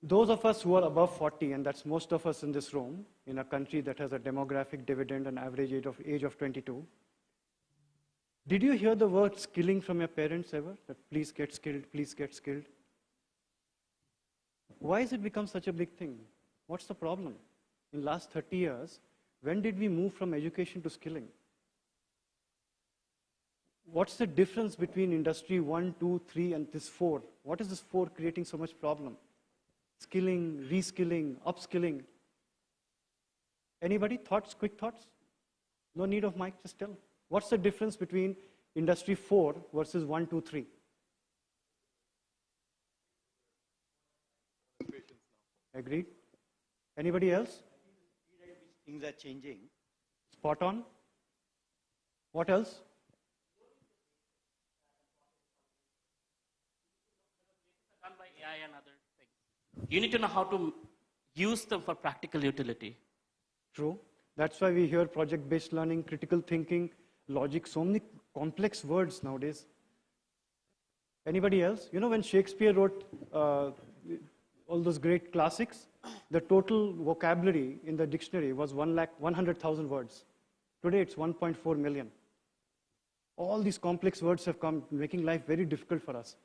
those of us who are above 40, and that's most of us in this room, in a country that has a demographic dividend and average age of 22, did you hear the word skilling from your parents ever? That please get skilled, please get skilled. Why has it become such a big thing? What's the problem? In the last 30 years, when did we move from education to skilling? What's the difference between industry 1, 2, 3, and this 4? What is this 4 creating so much problem? Skilling, reskilling, upskilling. Anybody? Thoughts, quick thoughts? No need of mic, just tell. What's the difference between industry 4 versus 1, 2, 3? Agreed. Anybody else? Things are changing. Spot on. What else? Done by AI and other things. You need to know how to use them for practical utility. True. That's why we hear project-based learning, critical thinking, logic, so many complex words nowadays. Anybody else? You know, when Shakespeare wrote all those great classics, the total vocabulary in the dictionary was 100,000 words. Today it's 1.4 million. All these complex words have come, making life very difficult for us.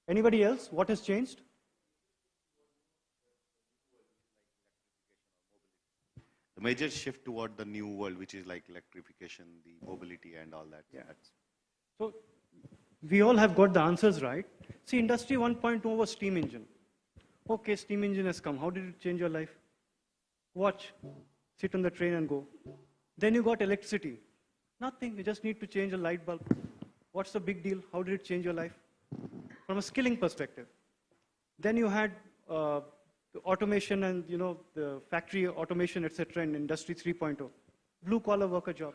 Anybody else? What has changed? The major shift toward the new world, which is like electrification, the mobility and all that. Yeah. So we all have got the answers right. See, Industry 1.0 was steam engine. Okay, steam engine has come. How did it change your life? Watch. Sit on the train and go. Then you got electricity. Nothing. You just need to change a light bulb. What's the big deal? How did it change your life? From a skilling perspective. Then you had automation and the factory automation, etc. in Industry 3.0. Blue collar worker job.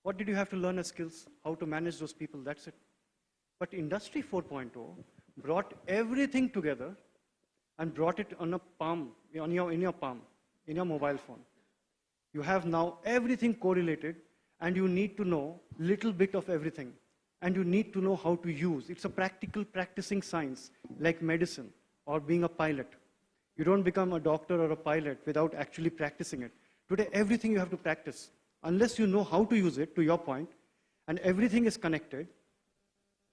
What did you have to learn as skills? How to manage those people, that's it. But Industry 4.0 brought everything together and brought it on a palm, in your palm, in your mobile phone. You have now everything correlated, and you need to know little bit of everything. And you need to know how to use. It's a practical practicing science, like medicine or being a pilot. You don't become a doctor or a pilot without actually practicing it. Today, everything you have to practice. Unless you know how to use it, to your point, and everything is connected,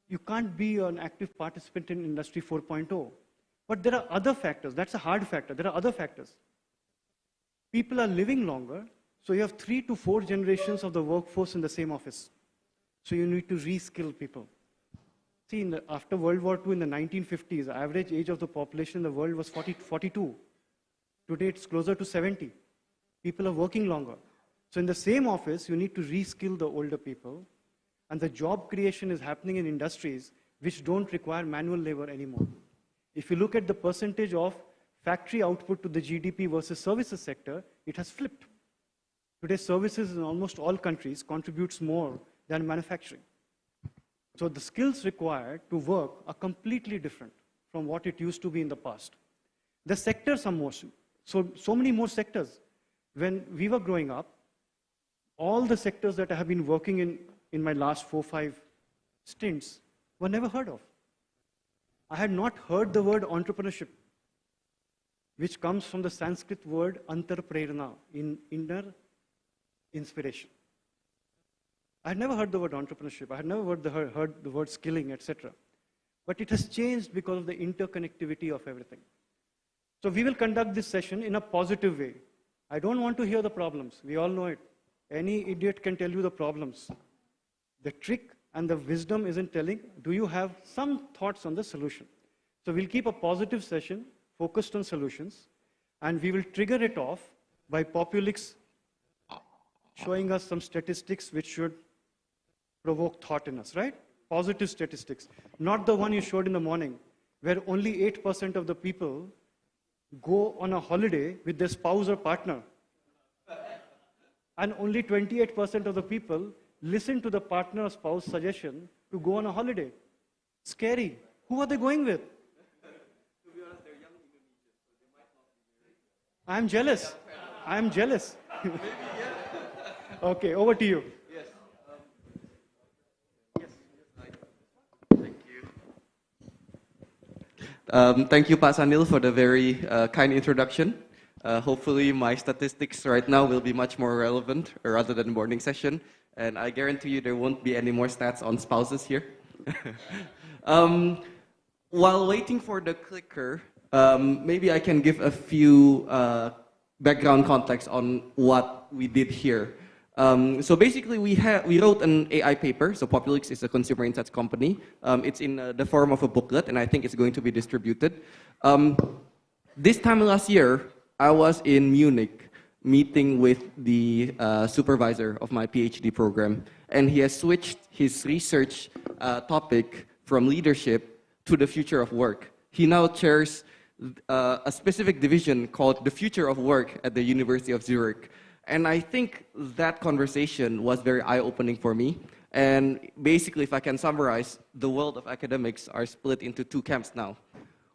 you can't be an active participant in Industry 4.0. But there are other factors. That's a hard factor. There are other factors. People are living longer, so you have 3 to 4 generations of the workforce in the same office. So you need to reskill people. See, after World War II in the 1950s, the average age of the population in the world was 42. Today it's closer to 70. People are working longer. So in the same office, you need to reskill the older people. And the job creation is happening in industries which don't require manual labor anymore. If you look at the percentage of factory output to the GDP versus services sector, it has flipped. Today, services in almost all countries contributes more than manufacturing. So the skills required to work are completely different from what it used to be in the past. The sectors are more, so many more sectors. When we were growing up, all the sectors that I have been working in my last 4-5 stints were never heard of. I had not heard the word entrepreneurship, which comes from the Sanskrit word antarprerna, in inner inspiration. I had never heard the word entrepreneurship. I had never heard the word skilling, etc. But it has changed because of the interconnectivity of everything. So we will conduct this session in a positive way. I don't want to hear the problems. We all know it. Any idiot can tell you the problems. The trick and the wisdom is in telling, do you have some thoughts on the solution? So we'll keep a positive session focused on solutions, and we will trigger it off by Populix showing us some statistics which should provoke thought in us, right? Positive statistics. Not the one you showed in the morning, where only 8% of the people go on a holiday with their spouse or partner. And only 28% of the people listen to the partner or spouse suggestion to go on a holiday. Scary. Who are they going with? To be honest, they're young Indonesians, so they might not be married. I'm jealous. I'm jealous. Maybe, yeah. Okay, over to you. Yes. Yes. Thank you. Thank you, Pak Sanil, for the very kind introduction. Hopefully, my statistics right now will be much more relevant rather than morning session. And I guarantee you there won't be any more stats on spouses here. While waiting for the clicker, maybe I can give a few background context on what we did here. So basically, we wrote an AI paper. So Populix is a consumer insights company. It's in the form of a booklet, and I think it's going to be distributed. This time last year, I was in Munich meeting with the supervisor of my PhD program, and he has switched his research topic from leadership to the future of work. He now chairs a specific division called the Future of Work at the University of Zurich. And I think that conversation was very eye-opening for me. And basically, if I can summarize, the world of academics are split into two camps now.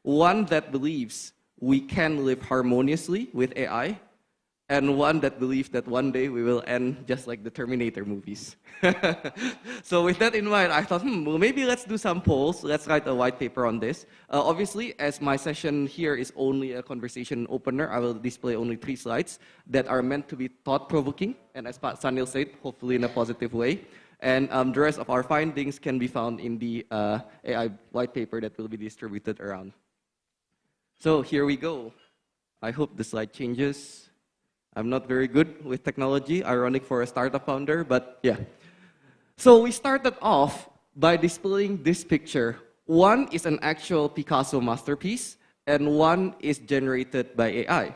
One that believes we can live harmoniously with AI, and one that believes that one day we will end just like the Terminator movies. So with that in mind, I thought, well, maybe let's do some polls. Let's write a white paper on this. Obviously, as my session here is only a conversation opener, I will display only 3 slides that are meant to be thought-provoking, and as Pak Sanil said, hopefully in a positive way. And the rest of our findings can be found in the AI white paper that will be distributed around. So here we go. I hope the slide changes. I'm not very good with technology, ironic for a startup founder, but yeah. So we started off by displaying this picture. One is an actual Picasso masterpiece, and one is generated by AI.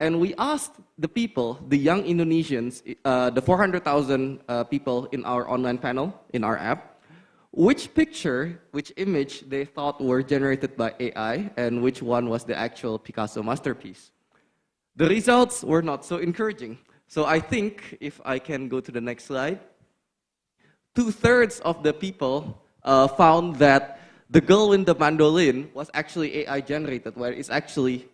And we asked the people, the young Indonesians, the 400,000 people in our online panel, in our app, which picture, which image they thought were generated by AI, and which one was the actual Picasso masterpiece. The results were not so encouraging. So I think, if I can go to the next slide, 2/3 of the people found that the girl in the mandolin was actually AI generated, where it's actually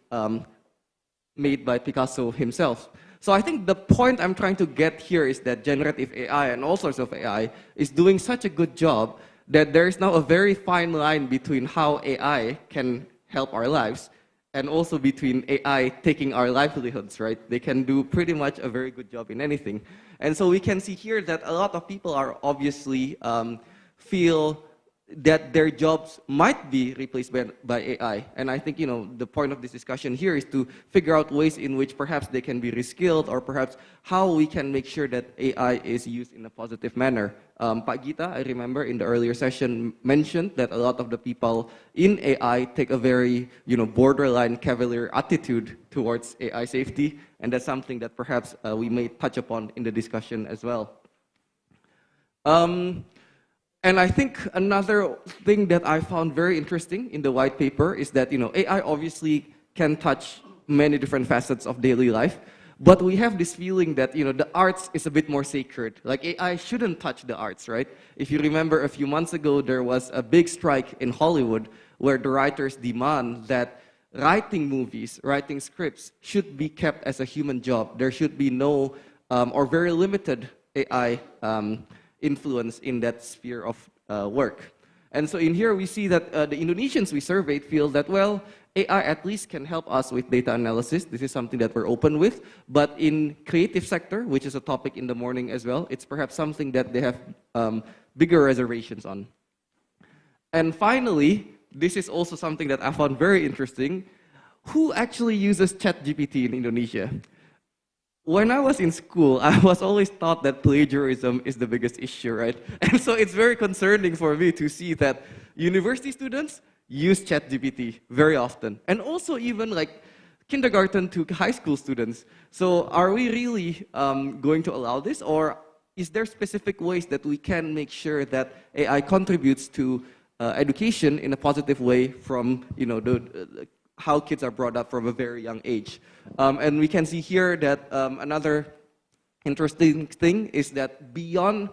made by Picasso himself. So I think the point I'm trying to get here is that generative AI and all sorts of AI is doing such a good job that there is now a very fine line between how AI can help our lives and also between AI taking our livelihoods, right? They can do pretty much a very good job in anything. And so we can see here that a lot of people are obviously feel that their jobs might be replaced by AI. And I think, the point of this discussion here is to figure out ways in which perhaps they can be reskilled, or perhaps how we can make sure that AI is used in a positive manner. Pak Gita, I remember in the earlier session, mentioned that a lot of the people in AI take a very, borderline cavalier attitude towards AI safety, and that's something that perhaps we may touch upon in the discussion as well. And I think another thing that I found very interesting in the white paper is that, AI obviously can touch many different facets of daily life, but we have this feeling that, the arts is a bit more sacred. Like AI shouldn't touch the arts, right? If you remember a few months ago, there was a big strike in Hollywood where the writers demand that writing movies, writing scripts should be kept as a human job. There should be no or very limited AI influence in that sphere of work. And so in here we see that the Indonesians we surveyed feel that, well, AI at least can help us with data analysis. This is something that we're open with. But in creative sector, which is a topic in the morning as well, it's perhaps something that they have bigger reservations on. And finally, this is also something that I found very interesting. Who actually uses ChatGPT in Indonesia? When I was in school, I was always taught that plagiarism is the biggest issue, right? And so it's very concerning for me to see that university students use ChatGPT very often. And also even like kindergarten to high school students. So are we really going to allow this? Or is there specific ways that we can make sure that AI contributes to education in a positive way from, how kids are brought up from a very young age? And we can see here that another interesting thing is that beyond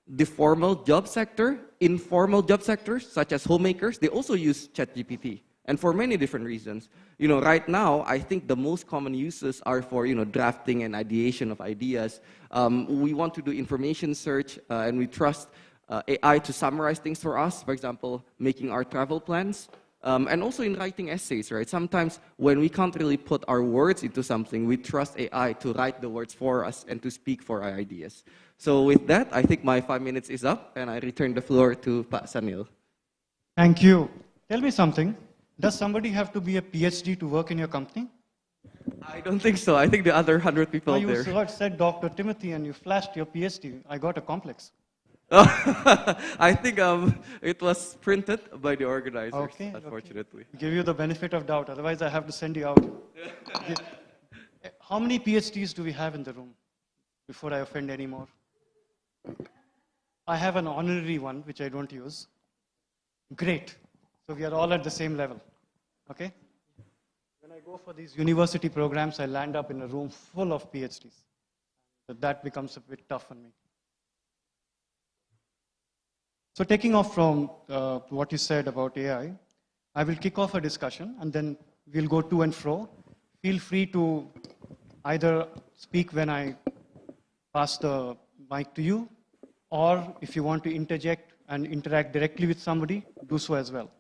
the formal job sector, informal job sectors, such as homemakers, they also use ChatGPT, and for many different reasons. Right now, I think the most common uses are for, drafting and ideation of ideas. We want to do information search, and we trust AI to summarize things for us, for example, making our travel plans. And also in writing essays, right? Sometimes when we can't really put our words into something, we trust AI to write the words for us and to speak for our ideas. So with that, I think my 5 minutes is up, and I return the floor to Pak Sanil. Thank you. Tell me something. Does somebody have to be a PhD to work in your company? I don't think so. I think the other 100 people Oh, you there. said Dr. Timothy and you flashed your PhD. I got a complex. I think it was printed by the organizers, Okay, unfortunately. Give you the benefit of doubt. Otherwise, I have to send you out. How many PhDs do we have in the room before I offend any more? I have an honorary one, which I don't use. Great. So we are all at the same level. Okay? When I go for these university programs, I land up in a room full of PhDs. So that becomes a bit tough on me. So taking off from what you said about AI, I will kick off a discussion and then we'll go to and fro. Feel free to either speak when I pass the mic to you, or if you want to interject and interact directly with somebody, do so as well.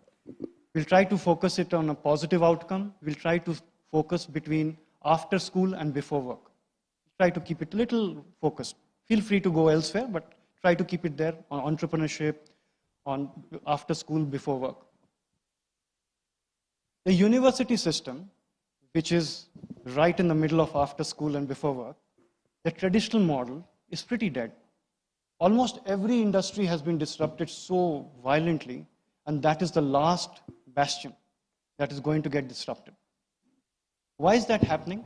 We'll try to focus it on a positive outcome. We'll try to focus between after school and before work. Try to keep it a little focused. Feel free to go elsewhere, but try to keep it there on entrepreneurship, on after school, before work. The university system, which is right in the middle of after school and before work, the traditional model is pretty dead. Almost every industry has been disrupted so violently, and that is the last bastion that is going to get disrupted. Why is that happening?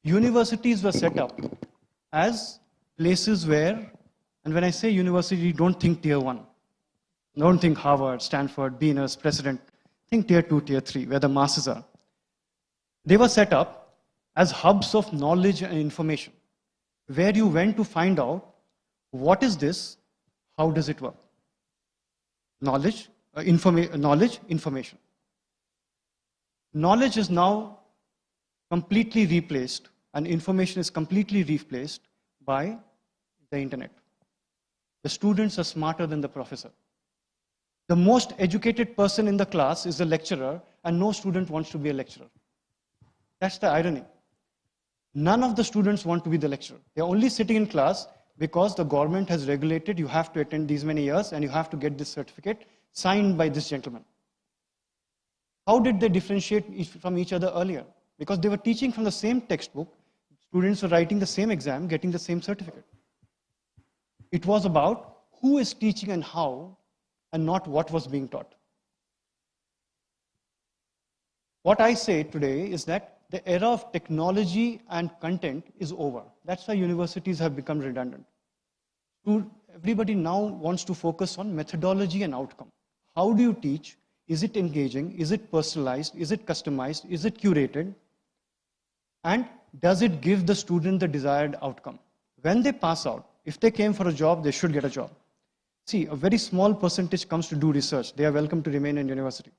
Universities were set up as places where, and when I say university, don't think tier 1. Don't think Harvard, Stanford, Beaners, President. Think tier 2, tier 3, where the masses are. They were set up as hubs of knowledge and information, where you went to find out what is this, how does it work? Knowledge, information. Knowledge is now completely replaced, and information is completely replaced by the internet. The students are smarter than the professor. The most educated person in the class is the lecturer, and no student wants to be a lecturer. That's the irony. None of the students want to be the lecturer. They're only sitting in class because the government has regulated you have to attend these many years and you have to get this certificate signed by this gentleman. How did they differentiate from each other earlier? Because they were teaching from the same textbook, students were writing the same exam, getting the same certificate. It was about who is teaching and how, and not what was being taught. What I say today is that the era of technology and content is over. That's why universities have become redundant. Everybody now wants to focus on methodology and outcome. How do you teach? Is it engaging? Is it personalized? Is it customized? Is it curated? And does it give the student the desired outcome? When they pass out, if they came for a job, they should get a job. See, a very small percentage comes to do research. They are welcome to remain in university.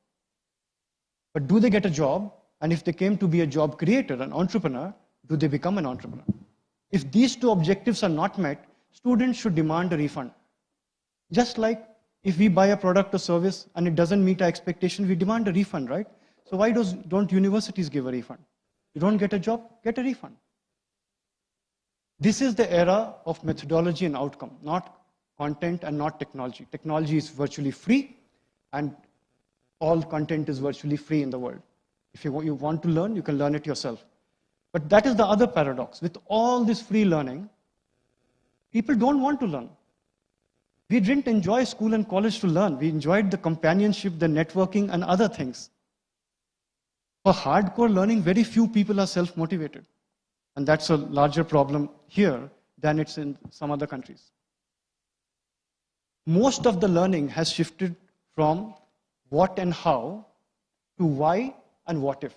But do they get a job? And if they came to be a job creator, an entrepreneur, do they become an entrepreneur? If these two objectives are not met, students should demand a refund. Just like if we buy a product or service and it doesn't meet our expectation, we demand a refund, right? So why don't universities give a refund? You don't get a job, get a refund. This is the era of methodology and outcome, not content and not technology. Technology is virtually free, and all content is virtually free in the world. If you want to learn, you can learn it yourself. But that is the other paradox. With all this free learning, people don't want to learn. We didn't enjoy school and college to learn. We enjoyed the companionship, the networking, and other things. For hardcore learning, very few people are self-motivated. And that's a larger problem here than it's in some other countries. Most of the learning has shifted from what and how to why and what if.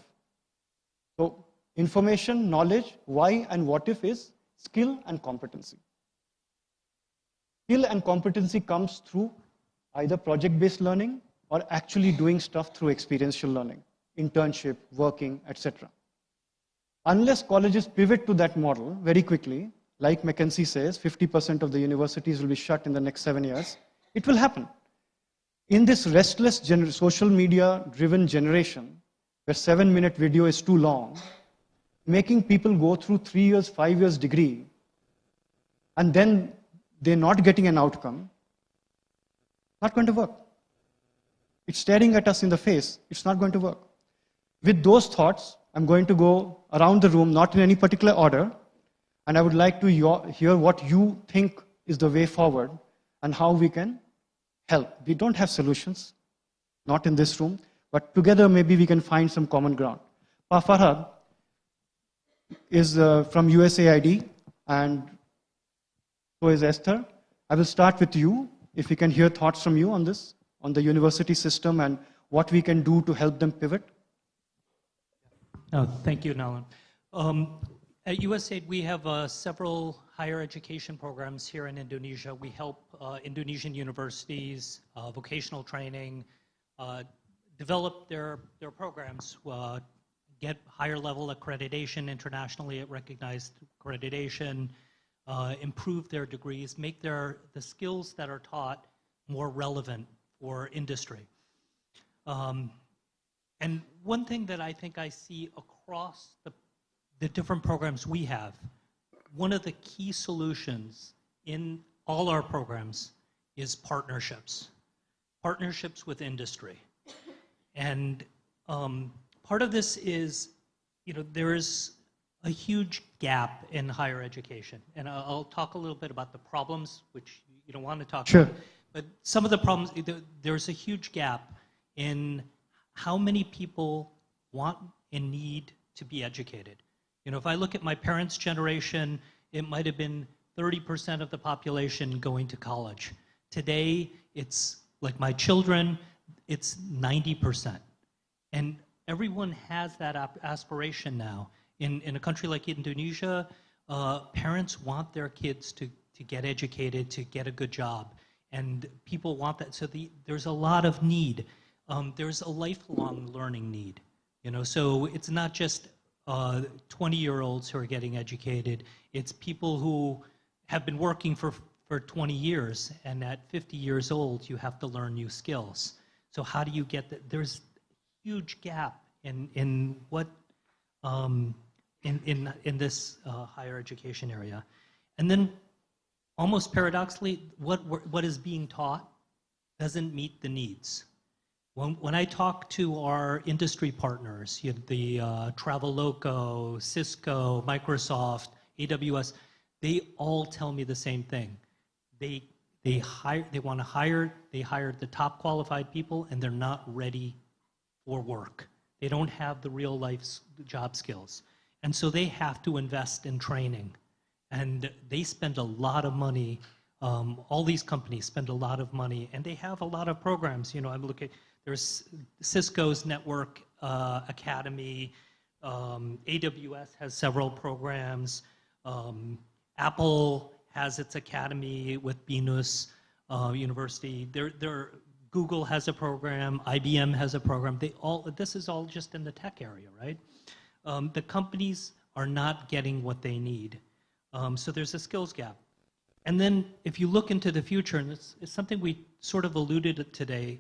So information, knowledge, why and what if is skill and competency. Skill and competency comes through either project-based learning or actually doing stuff through experiential learning, internship, working, etc. Unless colleges pivot to that model very quickly, like McKinsey says, 50% of the universities will be shut in the next 7 years, it will happen. In this restless social media driven generation, where 7-minute video is too long, making people go through 3 years, 5 years degree, and then they're not getting an outcome, not going to work. It's staring at us in the face. It's not going to work. With those thoughts, I'm going to go around the room, not in any particular order, and I would like to hear what you think is the way forward and how we can help. We don't have solutions, not in this room, but together maybe we can find some common ground. Farhad is from USAID, and so is Esther. I will start with you, if we can hear thoughts from you on this, on the university system and what we can do to help them pivot. Oh, thank you, Nalan. At USAID, we have several higher education programs here in Indonesia. We help Indonesian universities, vocational training, develop their programs, get higher level accreditation, internationally recognized accreditation, improve their degrees, make the skills that are taught more relevant for industry. And one thing that I think I see across the different programs we have, one of the key solutions in all our programs is partnerships. Partnerships with industry. And part of this is, there is a huge gap in higher education. And I'll talk a little bit about the problems, which you don't want to talk about. But some of the problems, there's a huge gap in how many people want and need to be educated. If I look at my parents' generation, it might have been 30% of the population going to college. Today, it's like my children, it's 90%. And everyone has that aspiration now. In a country like Indonesia, parents want their kids to get educated, to get a good job. And people want that. So there's a lot of need. There's a lifelong learning need. So it's not just 20-year-olds who are getting educated. It's people who have been working for 20 years, and at 50 years old, you have to learn new skills. So how do you get that? There's a huge gap in what in this higher education area. And then, almost paradoxically, what is being taught doesn't meet the needs. When I talk to our industry partners, the Traveloka, Cisco, Microsoft, AWS, they all tell me the same thing. They want to hire the top qualified people, and they're not ready for work. They don't have the real life job skills. And so they have to invest in training. And they spend a lot of money. All these companies spend a lot of money, and they have a lot of programs. I'm looking. There's Cisco's Network Academy. AWS has several programs. Apple has its academy with BINUS University. Google has a program. IBM has a program. This is all just in the tech area, right? The companies are not getting what they need. So there's a skills gap. And then if you look into the future, and it's something we sort of alluded to today,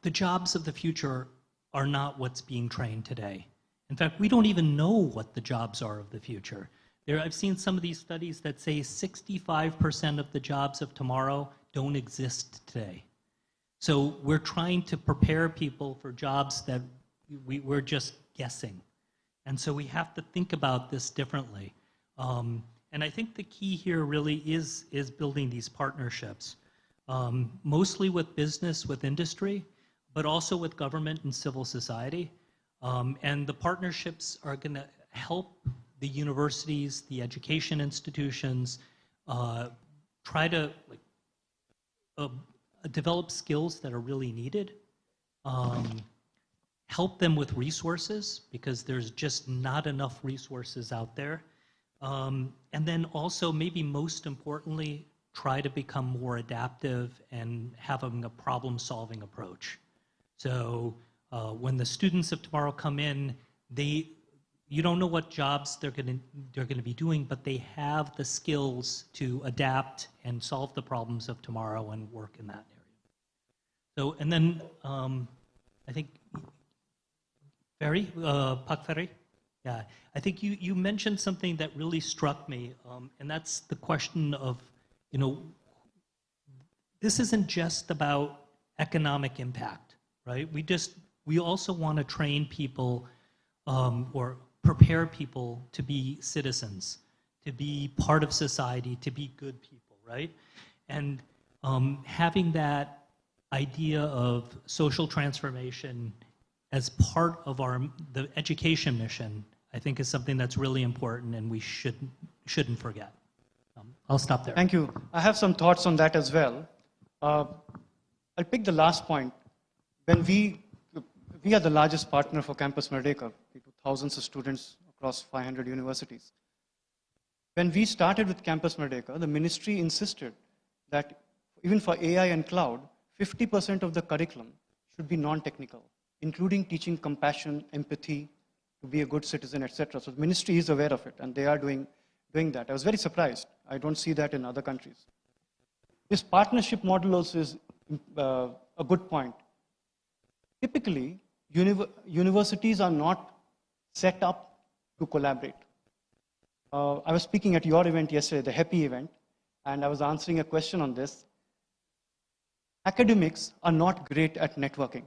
the jobs of the future are not what's being trained today. In fact, we don't even know what the jobs are of the future. I've seen some of these studies that say 65% of the jobs of tomorrow don't exist today. So we're trying to prepare people for jobs that we're just guessing. And so we have to think about this differently. And I think the key here really is building these partnerships, mostly with business, with industry, but also with government and civil society. And the partnerships are going to help the universities, the education institutions, try to develop skills that are really needed, help them with resources, because there's just not enough resources out there. And then also, maybe most importantly, try to become more adaptive and having a problem-solving approach. So when the students of tomorrow come in, you don't know what jobs they're going to be doing, but they have the skills to adapt and solve the problems of tomorrow and work in that area. So, and then I think Ferry, Pak Ferry, yeah, I think you mentioned something that really struck me, and that's the question of, you know, this isn't just about economic impact, right? We also want to train people or prepare people to be citizens, to be part of society, to be good people, right? And having that idea of social transformation as part of the education mission, I think is something that's really important and we shouldn't forget. I'll stop there. Thank you. I have some thoughts on that as well. I'll pick the last point. When we are the largest partner for Campus Merdeka. We do thousands of students across 500 universities. When we started with Campus Merdeka, the ministry insisted that even for AI and cloud, 50% of the curriculum should be non-technical, including teaching compassion, empathy, to be a good citizen, etc. So the ministry is aware of it, and they are doing that. I was very surprised. I don't see that in other countries. This partnership model also is a good point. Typically, universities are not set up to collaborate. I was speaking at your event yesterday, the HAPPY event, and I was answering a question on this. Academics are not great at networking.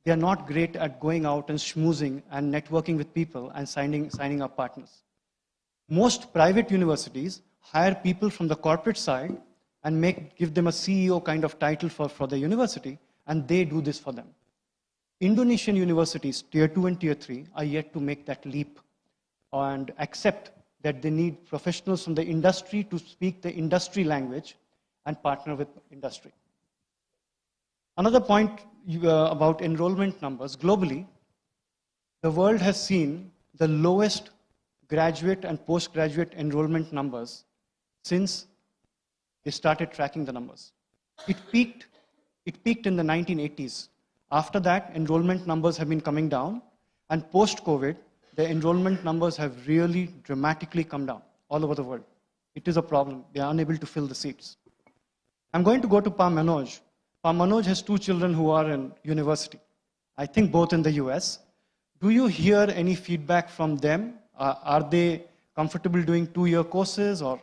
They are not great at going out and schmoozing and networking with people and signing up partners. Most private universities hire people from the corporate side and give them a CEO kind of title for the university, and they do this for them. Indonesian universities, tier 2 and tier 3, are yet to make that leap and accept that they need professionals from the industry to speak the industry language and partner with industry. Another point about enrollment numbers. Globally, the world has seen the lowest graduate and postgraduate enrollment numbers since they started tracking the numbers. It peaked in the 1980s. After that, enrollment numbers have been coming down, and post-COVID, the enrollment numbers have really dramatically come down all over the world. It is a problem. They are unable to fill the seats. I'm going to go to Pa Manoj. Pa Manoj has 2 children who are in university, I think both in the US. Do you hear any feedback from them? Are they comfortable doing 2-year courses, or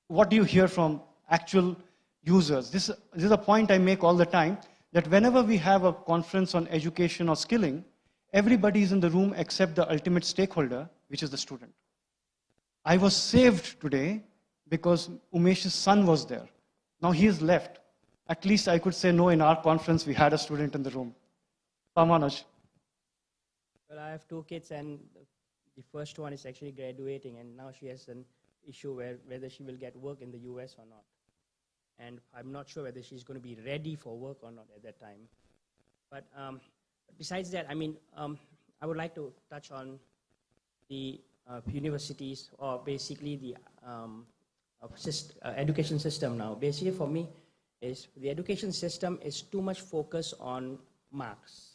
what do you hear from actual users? This is a point I make all the time, that whenever we have a conference on education or skilling, everybody is in the room except the ultimate stakeholder, which is the student. I was saved today because Umesh's son was there. Now he is left. At least I could say no, in our conference we had a student in the room. Pa Manoj. Well, I have 2 kids, and the first one is actually graduating, and now she has an issue whether she will get work in the US or not. And I'm not sure whether she's going to be ready for work or not at that time. But besides that, I mean, I would like to touch on the universities, or basically the education system now. Basically for me, is the education system is too much focus on marks.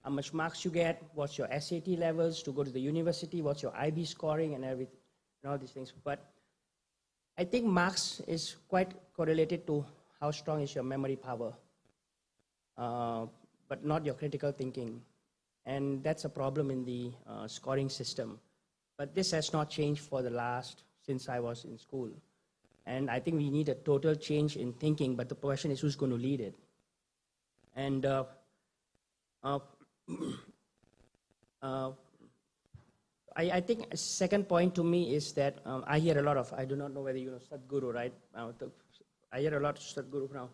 How much marks you get, what's your SAT levels to go to the university, what's your IB scoring and everything, and all these things. But I think marks is quite correlated to how strong is your memory power, but not your critical thinking. And that's a problem in the scoring system. But this has not changed since I was in school. And I think we need a total change in thinking, but the question is who's going to lead it. And I think a second point to me is that I hear a lot of, I do not know whether you know Sadhguru, right? I hear a lot of Sadhguru now.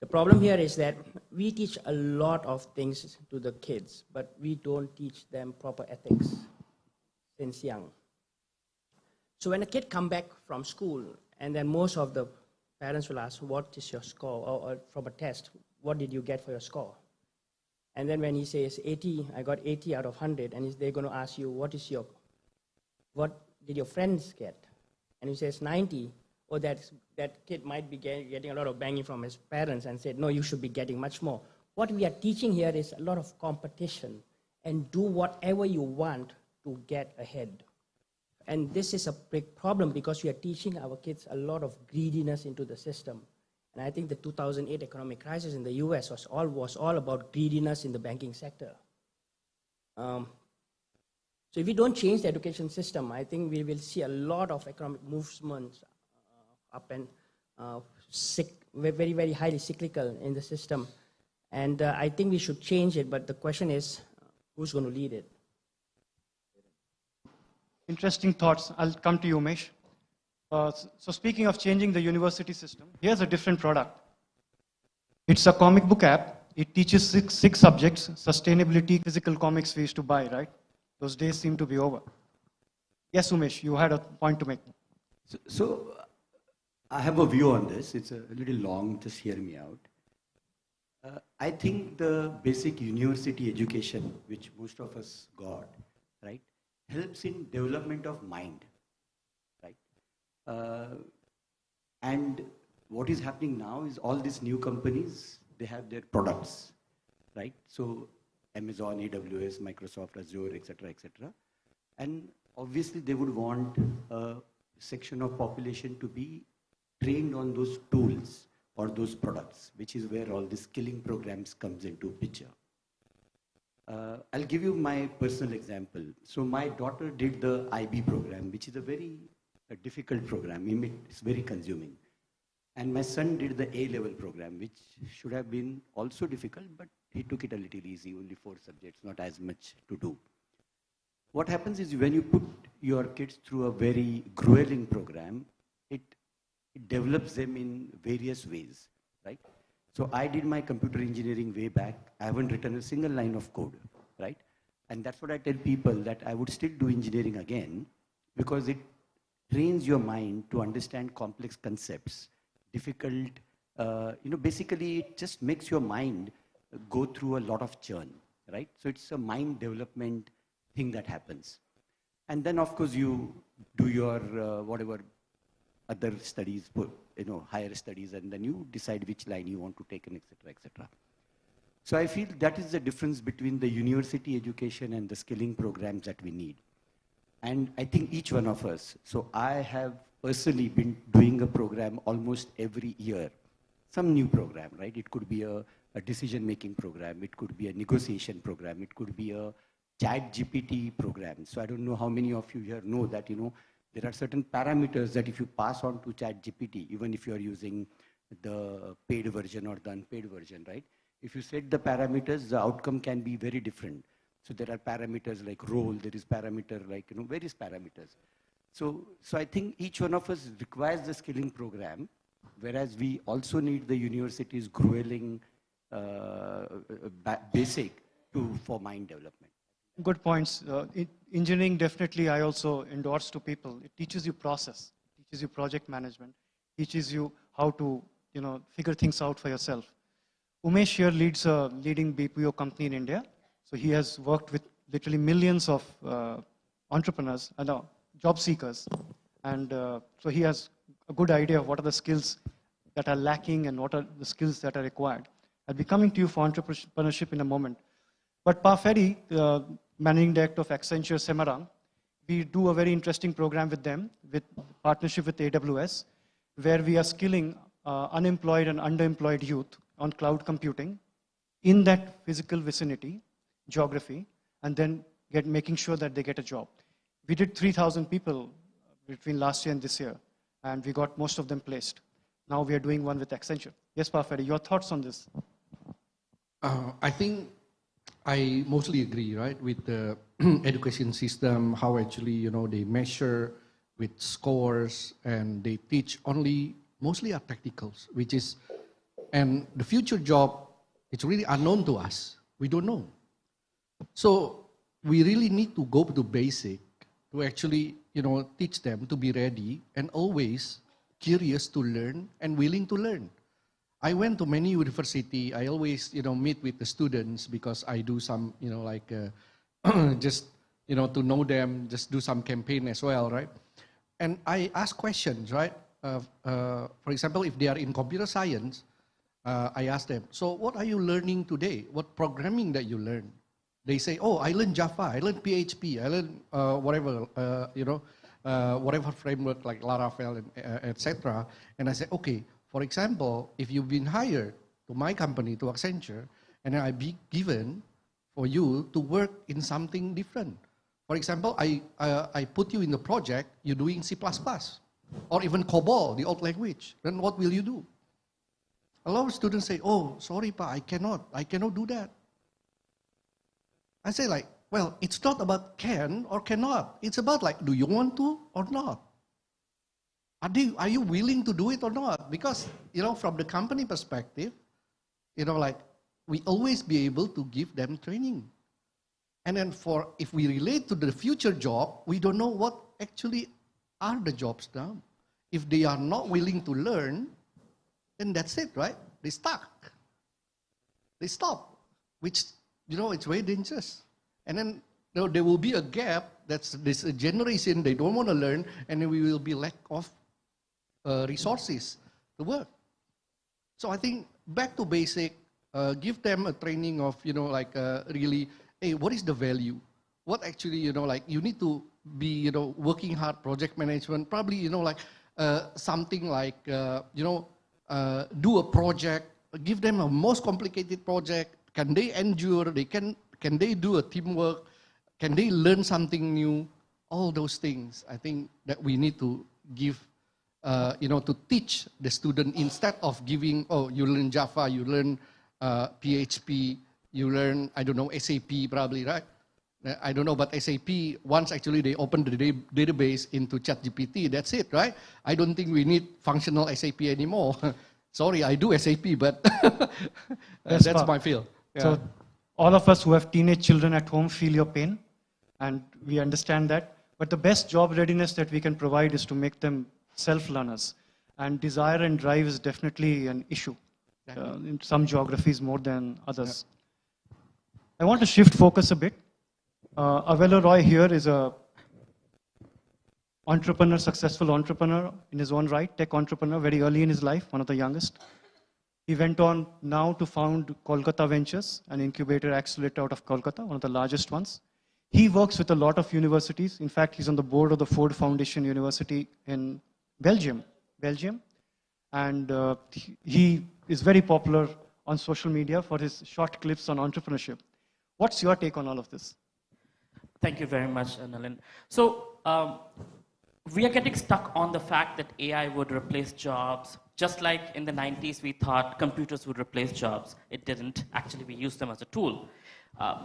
The problem here is that we teach a lot of things to the kids, but we don't teach them proper ethics since young. So when a kid come back from school, and then most of the parents will ask, what is your score? Or from a test, what did you get for your score? And then when he says 80, I got 80 out of 100, and they're going to ask you, what did your friends get? And he says 90, or that kid might be getting a lot of banging from his parents and said, no, you should be getting much more. What we are teaching here is a lot of competition, and do whatever you want to get ahead. And this is a big problem because we are teaching our kids a lot of greediness into the system. And I think the 2008 economic crisis in the US was all about greediness in the banking sector. So if we don't change the education system, I think we will see a lot of economic movements up and very, very highly cyclical in the system. And I think we should change it, but the question is, who's going to lead it? Interesting thoughts. I'll come to you, Umesh. So speaking of changing the university system, here's a different product. It's a comic book app. It teaches six subjects, sustainability, physical comics we used to buy, right? Those days seem to be over. Yes, Umesh, you had a point to make. So I have a view on this. It's a little long, just hear me out. I think the basic university education, which most of us got, right, helps in development of mind, right? And what is happening now is all these new companies, they have their products, right? So Amazon, AWS, Microsoft, Azure, etc., etc. And obviously they would want a section of population to be trained on those tools or those products, which is where all the skilling programs comes into picture. I'll give you my personal example. So my daughter did the IB program, which is a very difficult program. It's very consuming. And my son did the A-level program, which should have been also difficult, but he took it a little easy, only 4 subjects, not as much to do. What happens is when you put your kids through a very grueling program, it develops them in various ways, right? So I did my computer engineering way back. I haven't written a single line of code, right? And that's what I tell people, that I would still do engineering again, because it trains your mind to understand complex concepts, difficult, basically it just makes your mind go through a lot of churn, right? So it's a mind development thing that happens. And then of course you do your whatever other studies, higher studies, and then you decide which line you want to take, and etc., etc. So I feel that is the difference between the university education and the skilling programs that we need. And I think each one of us, so I have personally been doing a program almost every year, some new program, right? It could be a decision-making program, it could be a negotiation program, it could be a chat GPT program. So I don't know how many of you here know that, there are certain parameters that if you pass on to chat GPT, even if you're using the paid version or the unpaid version, right? If you set the parameters, the outcome can be very different. So there are parameters like role, there is parameter like, various parameters. So I think each one of us requires the skilling program, whereas we also need the university's grueling basic for mind development. Good points. Engineering, definitely, I also endorse to people. It teaches you process, teaches you project management, teaches you how to, figure things out for yourself. Umesh here leads a leading BPO company in India. So he has worked with literally millions of entrepreneurs, job seekers. And so he has a good idea of what are the skills that are lacking and what are the skills that are required. I'll be coming to you for entrepreneurship in a moment. But Parferi, Managing Director of Accenture Semarang, we do a very interesting program with them, with partnership with AWS, where we are skilling unemployed and underemployed youth on cloud computing in that physical vicinity, geography, and then making sure that they get a job. We did 3,000 people between last year and this year, and we got most of them placed. Now we are doing one with Accenture. Yes, Parferi, your thoughts on this? I think I mostly agree, right, with the education system, how actually, they measure with scores and they teach only, mostly are technicals, which is, and the future job, it's really unknown to us. We don't know. So we really need to go to basic to actually, teach them to be ready and always curious to learn and willing to learn. I went to many university. I always, meet with the students because I do some, just, to know them, just do some campaign as well, right? And I ask questions, right? For example, if they are in computer science, I ask them, so what are you learning today? What programming that you learn? They say, oh, I learned Java, I learned PHP, I learned whatever, whatever framework like Laravel, and, etc. And I say, okay, for example, if you've been hired to my company, to Accenture, and I be given for you to work in something different. For example, I put you in the project, you're doing C++, or even COBOL, the old language. Then what will you do? A lot of students say, oh, sorry, Pa, I cannot do that. I say like, well, it's not about can or cannot. It's about like, do you want to or not? Are you willing to do it or not? Because, from the company perspective, like, we always be able to give them training. And then if we relate to the future job, we don't know what actually are the jobs now. If they are not willing to learn, then that's it, right? They stuck. They stop, which, it's very dangerous. And then there will be a gap, that's this generation, they don't want to learn, and then we will be lack of resources to work. So I think back to basic, give them a training of, really, hey, what is the value? What actually, you need to be, working hard, project management, probably, something like, do a project, give them a most complicated project. Can they endure? Can they do a teamwork? Can they learn something new? All those things, I think that we need to give, to teach the student instead of giving, oh, you learn Java, you learn PHP, you learn, I don't know, SAP probably, right? I don't know, but SAP, once actually they open the database into ChatGPT, that's it, right? I don't think we need functional SAP anymore. Sorry, I do SAP, but that's my field. Yeah. So all of us who have teenage children at home feel your pain, and we understand that. But the best job readiness that we can provide is to make them self-learners. And desire and drive is definitely an issue in some geographies more than others. Yeah. I want to shift focus a bit. Avelo Roy here is a entrepreneur, successful entrepreneur in his own right, tech entrepreneur, very early in his life, one of the youngest. He went on now to found Kolkata Ventures, an incubator accelerator out of Kolkata, one of the largest ones. He works with a lot of universities. In fact, he's on the board of the Ford Foundation University in Belgium. And he is very popular on social media for his short clips on entrepreneurship. What's your take on all of this? Thank you very much, Nalin. So we are getting stuck on the fact that AI would replace jobs. Just like in the 90s, we thought computers would replace jobs. It didn't. Actually, we used them as a tool.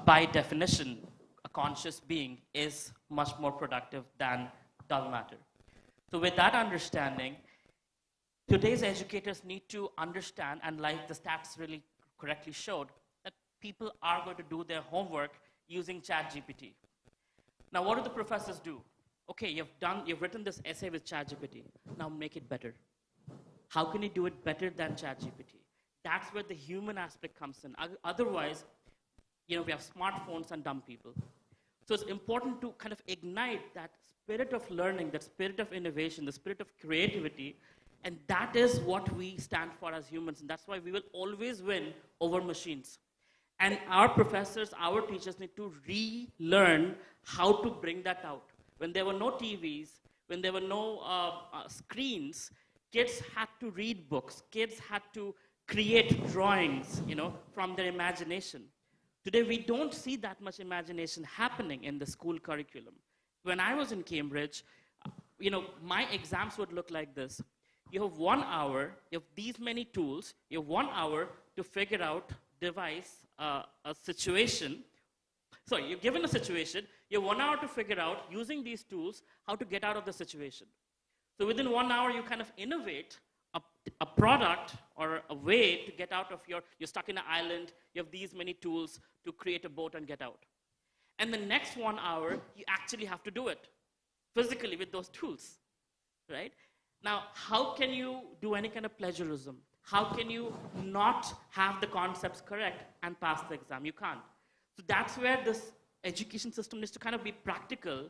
By definition, a conscious being is much more productive than dull matter. So with that understanding, today's educators need to understand, and like the stats really correctly showed, that people are going to do their homework using ChatGPT. Now, what do the professors do? Okay, you've written this essay with ChatGPT. Now make it better. How can you do it better than ChatGPT? That's where the human aspect comes in. Otherwise, we have smartphones and dumb people. So it's important to kind of ignite that spirit of learning, that spirit of innovation, the spirit of creativity, and that is what we stand for as humans, and that's why we will always win over machines. And our professors, our teachers need to relearn how to bring that out. When there were no TVs, when there were no screens, kids had to read books. Kids had to create drawings, from their imagination. Today, we don't see that much imagination happening in the school curriculum. When I was in Cambridge, my exams would look like this. You have 1 hour, you have these many tools, you have 1 hour to figure out, devise a situation. So you're given a situation, you have 1 hour to figure out, using these tools, how to get out of the situation. So within 1 hour, you kind of innovate a product or a way to get out of you're stuck in an island, you have these many tools to create a boat and get out. And the next 1 hour, you actually have to do it physically with those tools, right? Now, how can you do any kind of plagiarism? How can you not have the concepts correct and pass the exam? You can't. So that's where this education system needs to kind of be practical,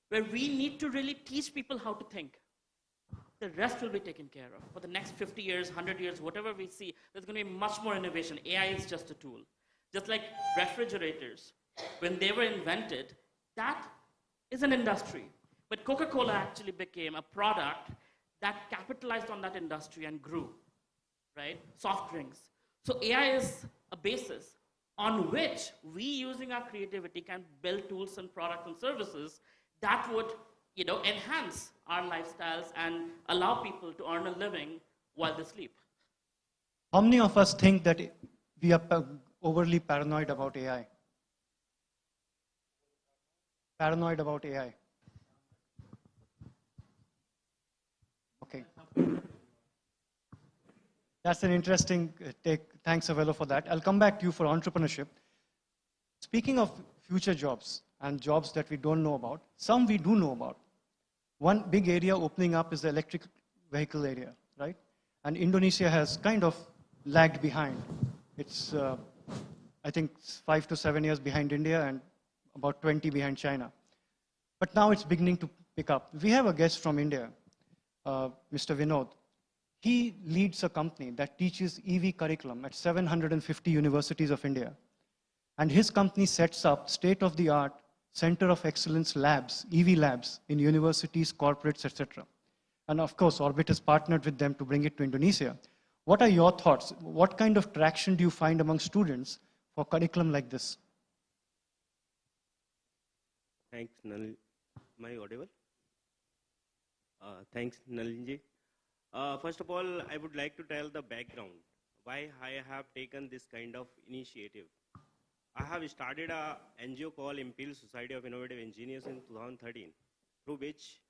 where we need to really teach people how to think. The rest will be taken care of. For the next 50 years, 100 years, whatever we see, there's going to be much more innovation. AI is just a tool. Just like refrigerators. when they were invented, that is an industry. But Coca-Cola actually became a product that capitalized on that industry and grew, right? Soft drinks. So AI is a basis on which we, using our creativity, can build tools and products and services that would, enhance our lifestyles and allow people to earn a living while they sleep. How many of us think that we are overly paranoid about AI? Paranoid about AI. Okay. That's an interesting take. Thanks, Avelo, for that. I'll come back to you for entrepreneurship. Speaking of future jobs and jobs that we don't know about, some we do know about. One big area opening up is the electric vehicle area, right? And Indonesia has kind of lagged behind. It's, I think, 5 to 7 years behind India and about 20 behind China. But now it's beginning to pick up. We have a guest from India, Mr. Vinod. He leads a company that teaches EV curriculum at 750 universities of India. And his company sets up state-of-the-art center of excellence labs, EV labs, in universities, corporates, etc. And of course, Orbit has partnered with them to bring it to Indonesia. What are your thoughts? What kind of traction do you find among students for curriculum like this? Thanks, Nalin. Am I audible? Thanks, Nalinji. First of all, I would like to tell the background, why I have taken this kind of initiative. I have started a NGO called Impel Society of Innovative Engineers in 2013, through which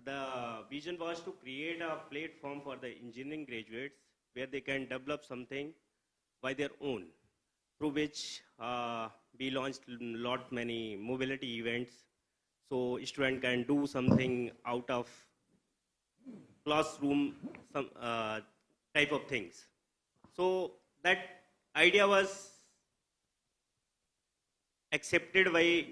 the vision was to create a platform for the engineering graduates where they can develop something by their own, through which we launched many mobility events, so student can do something out of classroom, some type of things. So that idea was accepted by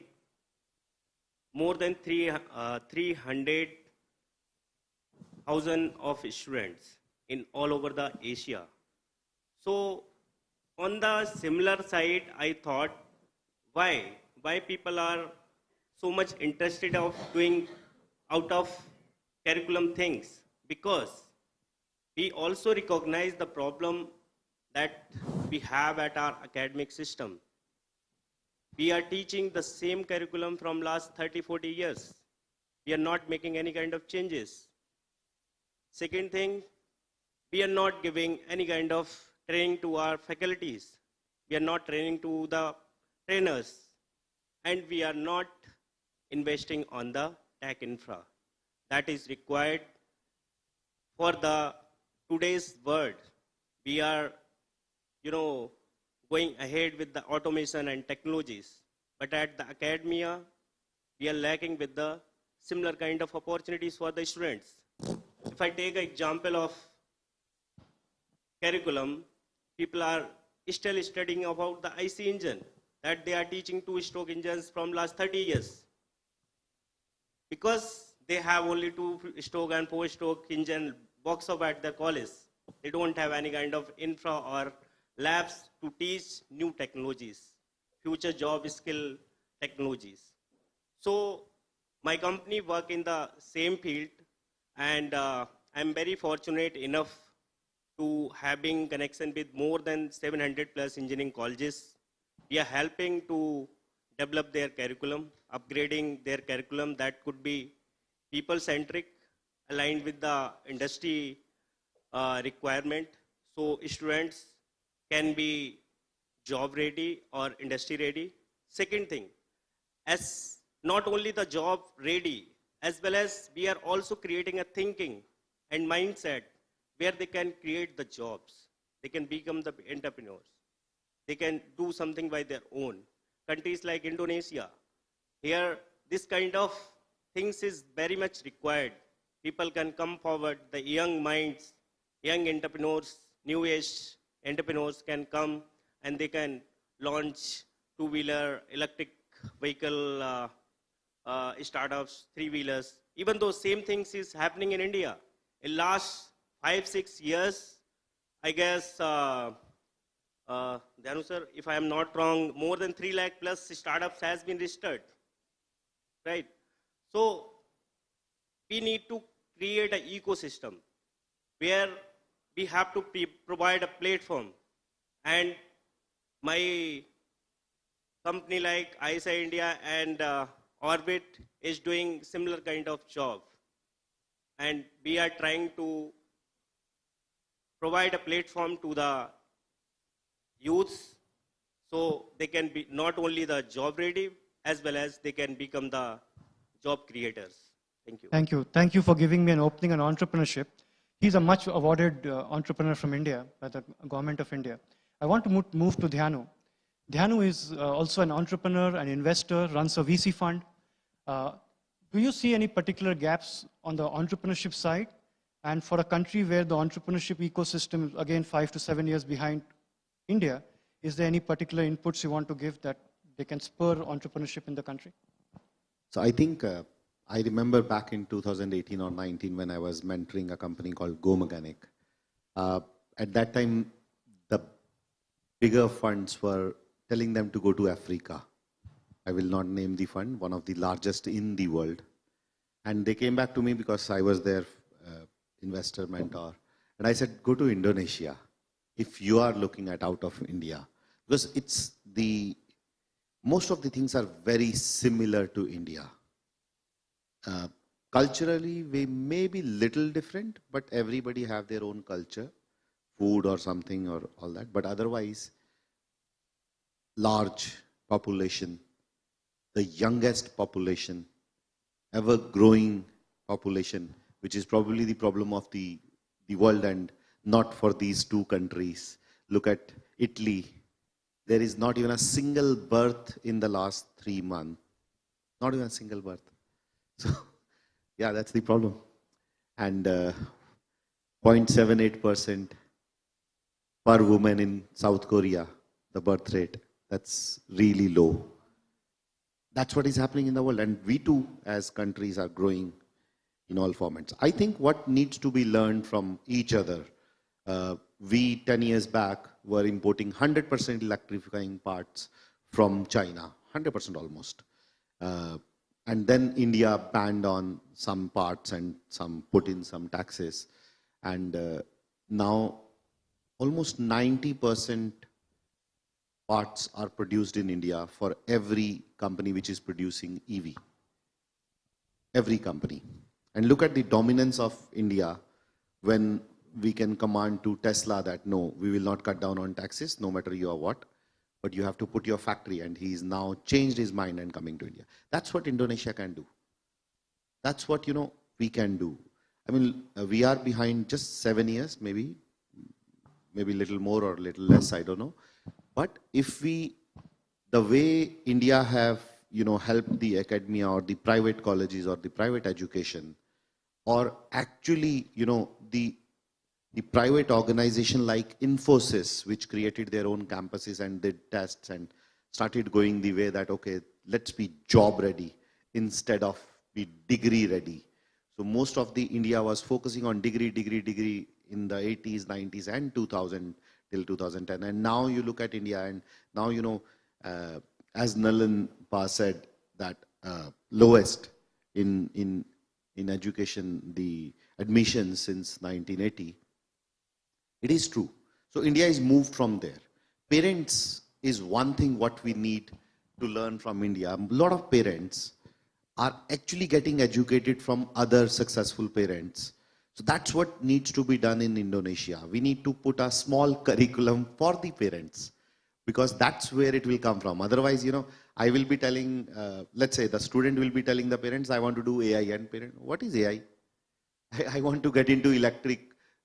more than 300,000 of students in all over the Asia. So on the similar side, I thought, why people are so much interested of doing out of curriculum things? Because we also recognize the problem that we have at our academic system. We are teaching the same curriculum from last 30, 40 years. We are not making any kind of changes. Second thing, we are not giving any kind of training to our faculties. We are not training to the trainers. And we are not investing on the tech infra that is required for the today's world. We are, going ahead with the automation and technologies. But at the academia, we are lacking with the similar kind of opportunities for the students. If I take an example of curriculum, people are still studying about the IC engine, that they are teaching 2-stroke engines from last 30 years. Because they have only 2-stroke and 4-stroke engine box up at their college. They don't have any kind of infra or labs to teach new technologies, future job skill technologies. So my company work in the same field, and I'm very fortunate enough to having connection with more than 700 plus engineering colleges. We are helping to develop their curriculum, upgrading their curriculum that could be people-centric, aligned with the industry requirement, so students can be job ready or industry ready. Second thing, as not only the job ready, as well as we are also creating a thinking and mindset where they can create the jobs. They can become the entrepreneurs. They can do something by their own. Countries like Indonesia, here this kind of things is very much required. People can come forward, the young minds, young entrepreneurs, new age entrepreneurs can come and they can launch two-wheeler, electric vehicle startups, three-wheelers. Even though same things is happening in India. In last 5-6 years, I guess Dhanu sir, if I am not wrong, more than 3 lakh plus startups has been registered, right? So we need to create an ecosystem where we have to provide a platform. And my company like ISI India and Orbit is doing similar kind of job. And we are trying to provide a platform to the youths so they can be not only the job ready as well as they can become the job creators. Thank you. Thank you. Thank you for giving me an opening on entrepreneurship. He's a much awarded entrepreneur from India by the government of India. I want to move to Dhyanu. Dhyanu is also an entrepreneur, an investor, runs a VC fund. Do you see any particular gaps on the entrepreneurship side? And for a country where the entrepreneurship ecosystem is again 5 to 7 years behind India, is there any particular inputs you want to give that they can spur entrepreneurship in the country? So I think I remember back in 2018 or 19 when I was mentoring a company called Go Mechanic. At that time, the bigger funds were telling them to go to Africa. I will not name the fund, one of the largest in the world. And they came back to me because I was their investor mentor. And I said, go to Indonesia if you are looking at out of India. Because most of the things are very similar to India. Culturally, we may be little different, but everybody have their own culture, food or something or all that. But otherwise, large population, the youngest population, ever growing population, which is probably the problem of the world and not for these two countries. Look at Italy. There is not even a single birth in the last 3 months. Not even a single birth. So, yeah, that's the problem. And 0.78% per woman in South Korea, the birth rate. That's really low. That's what is happening in the world. And we too, as countries, are growing in all formats. I think what needs to be learned from each other, we 10 years back were importing 100% electrifying parts from China, 100% almost. And then India banned on some parts and put in some taxes. And now almost 90% parts are produced in India for every company which is producing EV. Every company. And look at the dominance of India when we can command to Tesla that no, we will not cut down on taxes, no matter you are what, but you have to put your factory, and he's now changed his mind and coming to India. That's what Indonesia can do. That's what, we can do. I mean, we are behind just 7 years, maybe a little more or a little less, I don't know. But if the way India have, helped the academia or the private colleges or the private education, or actually, the private organization like Infosys, which created their own campuses and did tests and started going the way that, okay, let's be job ready instead of be degree ready. So most of the India was focusing on degree in the 80s, 90s and 2000 till 2010. And now you look at India and now, as Nalan Pa said, that lowest in education, the admissions since 1980. It is true. So India is moved from there. Parents is one thing what we need to learn from India. A lot of parents are actually getting educated from other successful parents. So that's what needs to be done in Indonesia. We need to put a small curriculum for the parents because that's where it will come from. Otherwise, I will be telling, let's say the student will be telling the parents, I want to do AI, and parent, what is AI? I want to get into electric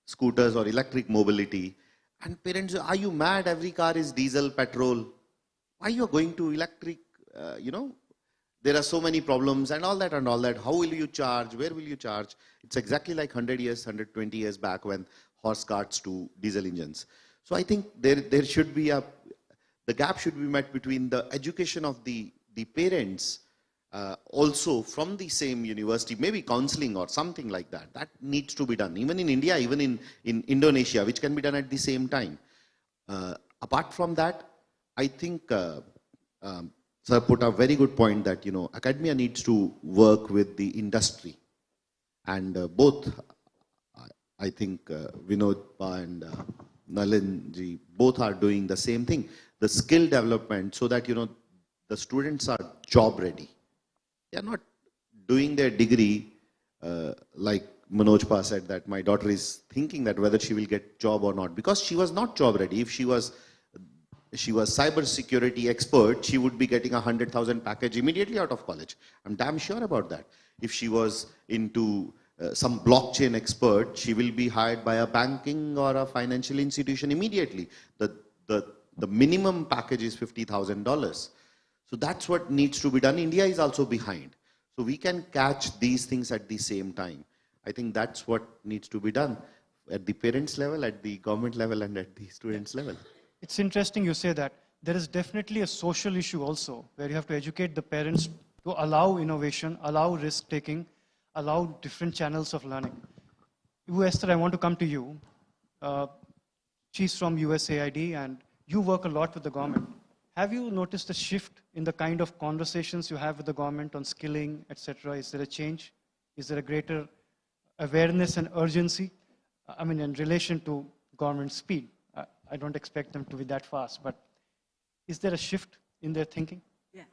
scooters or electric mobility. And parents, are you mad? Every car is diesel, petrol. Why you are going to electric, there are so many problems and all that. How will you charge? Where will you charge? It's exactly like 100 years, 120 years back when horse carts to diesel engines. So I think there should be the gap should be met between the education of the parents also from the same university, maybe counseling or something like that. That needs to be done. Even in India, even in Indonesia, which can be done at the same time. apart from that, I think Sir put a very good point that, academia needs to work with the industry. And both, I think Vinod Pa and Nalin ji, both are doing the same thing. The skill development so that, the students are job ready. They are not doing their degree like Manoj Pa said that my daughter is thinking that whether she will get job or not because she was not job ready. If she was cyber security expert, she would be getting 100,000 package immediately out of college. I'm damn sure about that. If she was into some blockchain expert, she will be hired by a banking or a financial institution immediately. The minimum package is $50,000. So that's what needs to be done. India is also behind. So we can catch these things at the same time. I think that's what needs to be done at the parents level, at the government level, and at the students level. It's interesting you say that. There is definitely a social issue also, where you have to educate the parents to allow innovation, allow risk-taking, allow different channels of learning. Esther, I want to come to you. She's from USAID, and you work a lot with the government. Have you noticed a shift in the kind of conversations you have with the government on skilling, etc.? Is there a change? Is there a greater awareness and urgency? I mean, in relation to government speed. I don't expect them to be that fast, but is there a shift in their thinking? Yeah.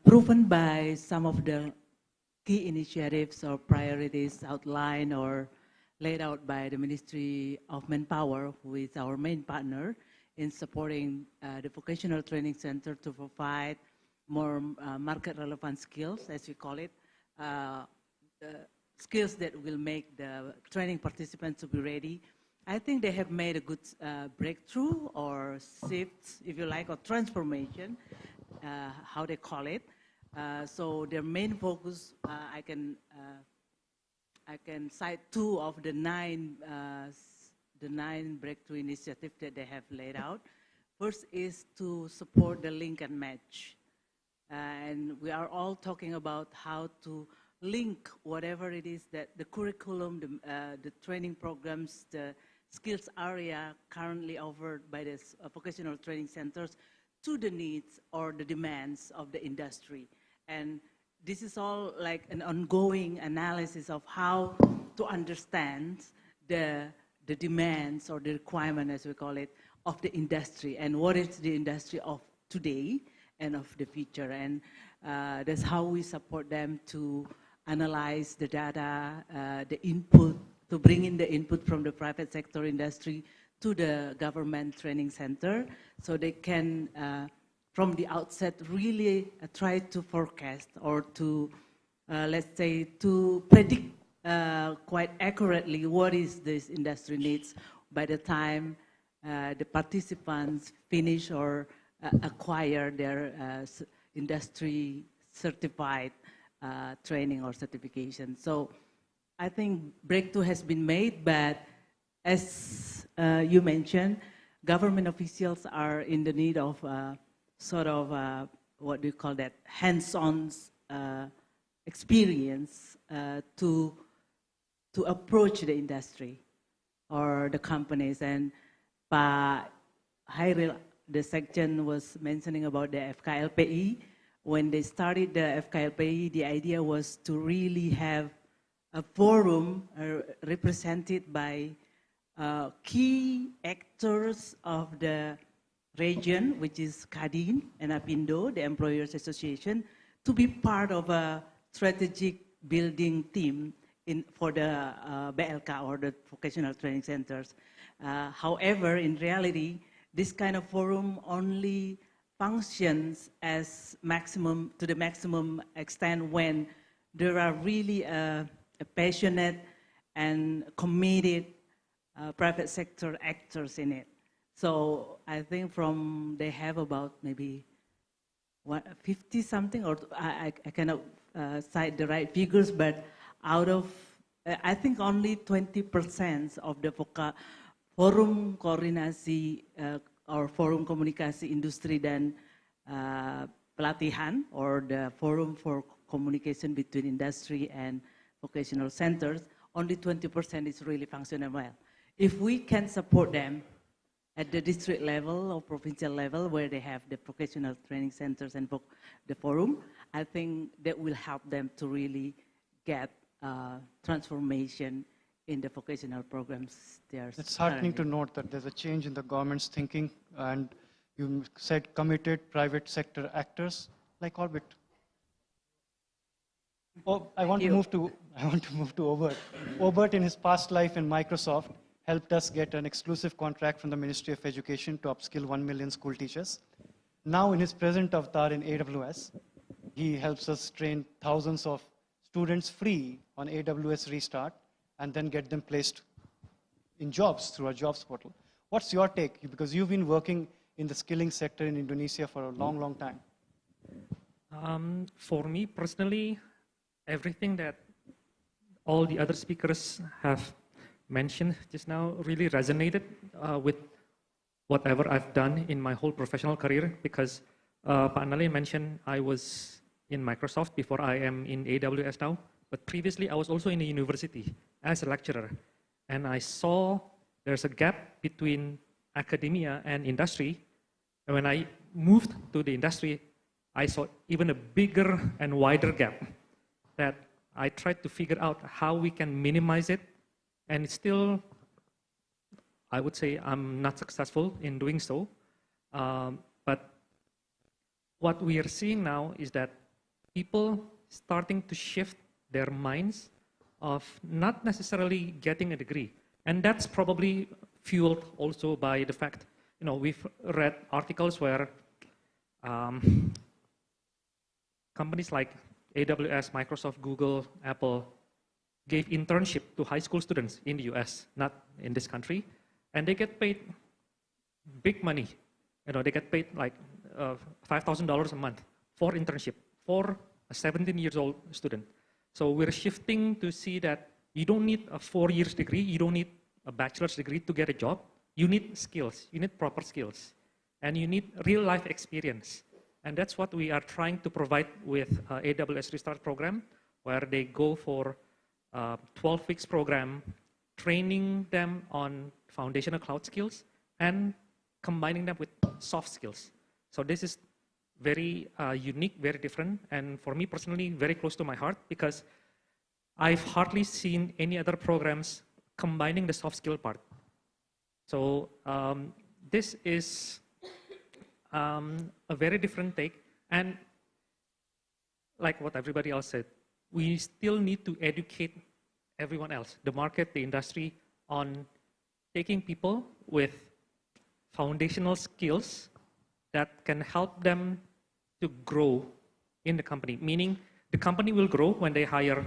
Proven by some of the key initiatives or priorities outlined or laid out by the Ministry of Manpower, who is our main partner in supporting the vocational training center to provide more market relevant skills, as we call it, skills that will make the training participants to be ready. I think they have made a good breakthrough or shift, if you like, or transformation, how they call it. So their main focus, I can cite two of the nine breakthrough initiatives that they have laid out. First is to support the link and match. And we are all talking about how to link whatever it is that the curriculum, the training programs, the skills area currently offered by the vocational training centers to the needs or the demands of the industry. And this is all like an ongoing analysis of how to understand the demands or the requirement, as we call it, of the industry and what is the industry of today and of the future. And that's how we support them to analyze the data, the input, to bring in the input from the private sector industry to the government training center so they can, from the outset, really try to forecast or to, let's say, to predict quite accurately what is this industry needs by the time the participants finish or acquire their industry certified training or certification. So I think breakthrough has been made, but as you mentioned, government officials are in the need of sort of, what do you call that, hands-on experience to approach the industry or the companies. And the section was mentioning about the FKLPI. When they started the FKLPI, the idea was to really have a forum represented by key actors of the region, which is Kadin and Apindo, the Employers Association, to be part of a strategic building team for the BLK or the vocational training centers. However, in reality, this kind of forum only functions as to the maximum extent when there are really a passionate and committed private sector actors in it. So I think they have about maybe 50 something, or I cannot cite the right figures, but out of, I think only 20% of the forum koordinasi or forum komunikasi industri dan pelatihan, or the forum for communication between industry and vocational centers, only 20% is really functional well. if we can support them at the district level or provincial level where they have the vocational training centers and the forum, I think that will help them to really get transformation in the vocational programs. It's heartening to note that there's a change in the government's thinking, and you said committed private sector actors like Orbit. Oh, I want to move to Obert. Obert, in his past life in Microsoft, helped us get an exclusive contract from the Ministry of Education to upskill 1 million school teachers. Now, in his present avatar in AWS, he helps us train thousands of students free on AWS Restart and then get them placed in jobs through our jobs portal. What's your take? Because you've been working in the skilling sector in Indonesia for a long, long time. For me personally, everything that all the other speakers have mentioned just now really resonated with whatever I've done in my whole professional career, because Pak Nalin mentioned I was in Microsoft before I am in AWS now, but previously I was also in a university as a lecturer, and I saw there's a gap between academia and industry, and when I moved to the industry, I saw even a bigger and wider gap that I tried to figure out how we can minimize it, and it's still, I would say I'm not successful in doing so. But what we are seeing now is that people starting to shift their minds of not necessarily getting a degree. And that's probably fueled also by the fact, we've read articles where companies like AWS, Microsoft, Google, Apple gave internship to high school students in the US, not in this country, and they get paid big money. They get paid like $5,000 a month for internship for a 17-year-old student. So we're shifting to see that you don't need a 4 years degree, you don't need a bachelor's degree to get a job. You need skills, you need proper skills, and you need real life experience. And that's what we are trying to provide with AWS Restart program, where they go for 12 weeks program, training them on foundational cloud skills and combining them with soft skills. So this is very unique, very different, and for me personally, very close to my heart, because I've hardly seen any other programs combining the soft skill part. So this is a very different take, and like what everybody else said, we still need to educate everyone else, the market, the industry, on taking people with foundational skills that can help them to grow in the company. Meaning, the company will grow when they hire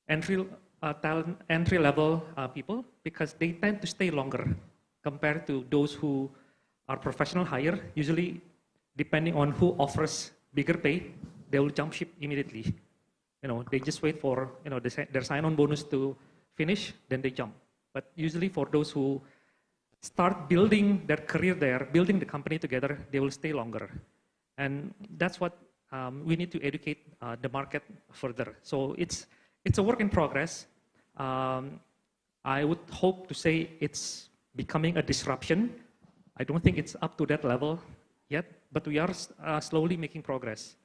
entry-level people, because they tend to stay longer compared to those who are professional hire. Usually, depending on who offers bigger pay, they will jump ship immediately. They just wait for their sign-on bonus to finish, then they jump. But usually for those who start building their career there, building the company together, they will stay longer. And that's what we need to educate the market further. So it's a work in progress. I would hope to say it's becoming a disruption. I don't think it's up to that level yet, but we are slowly making progress.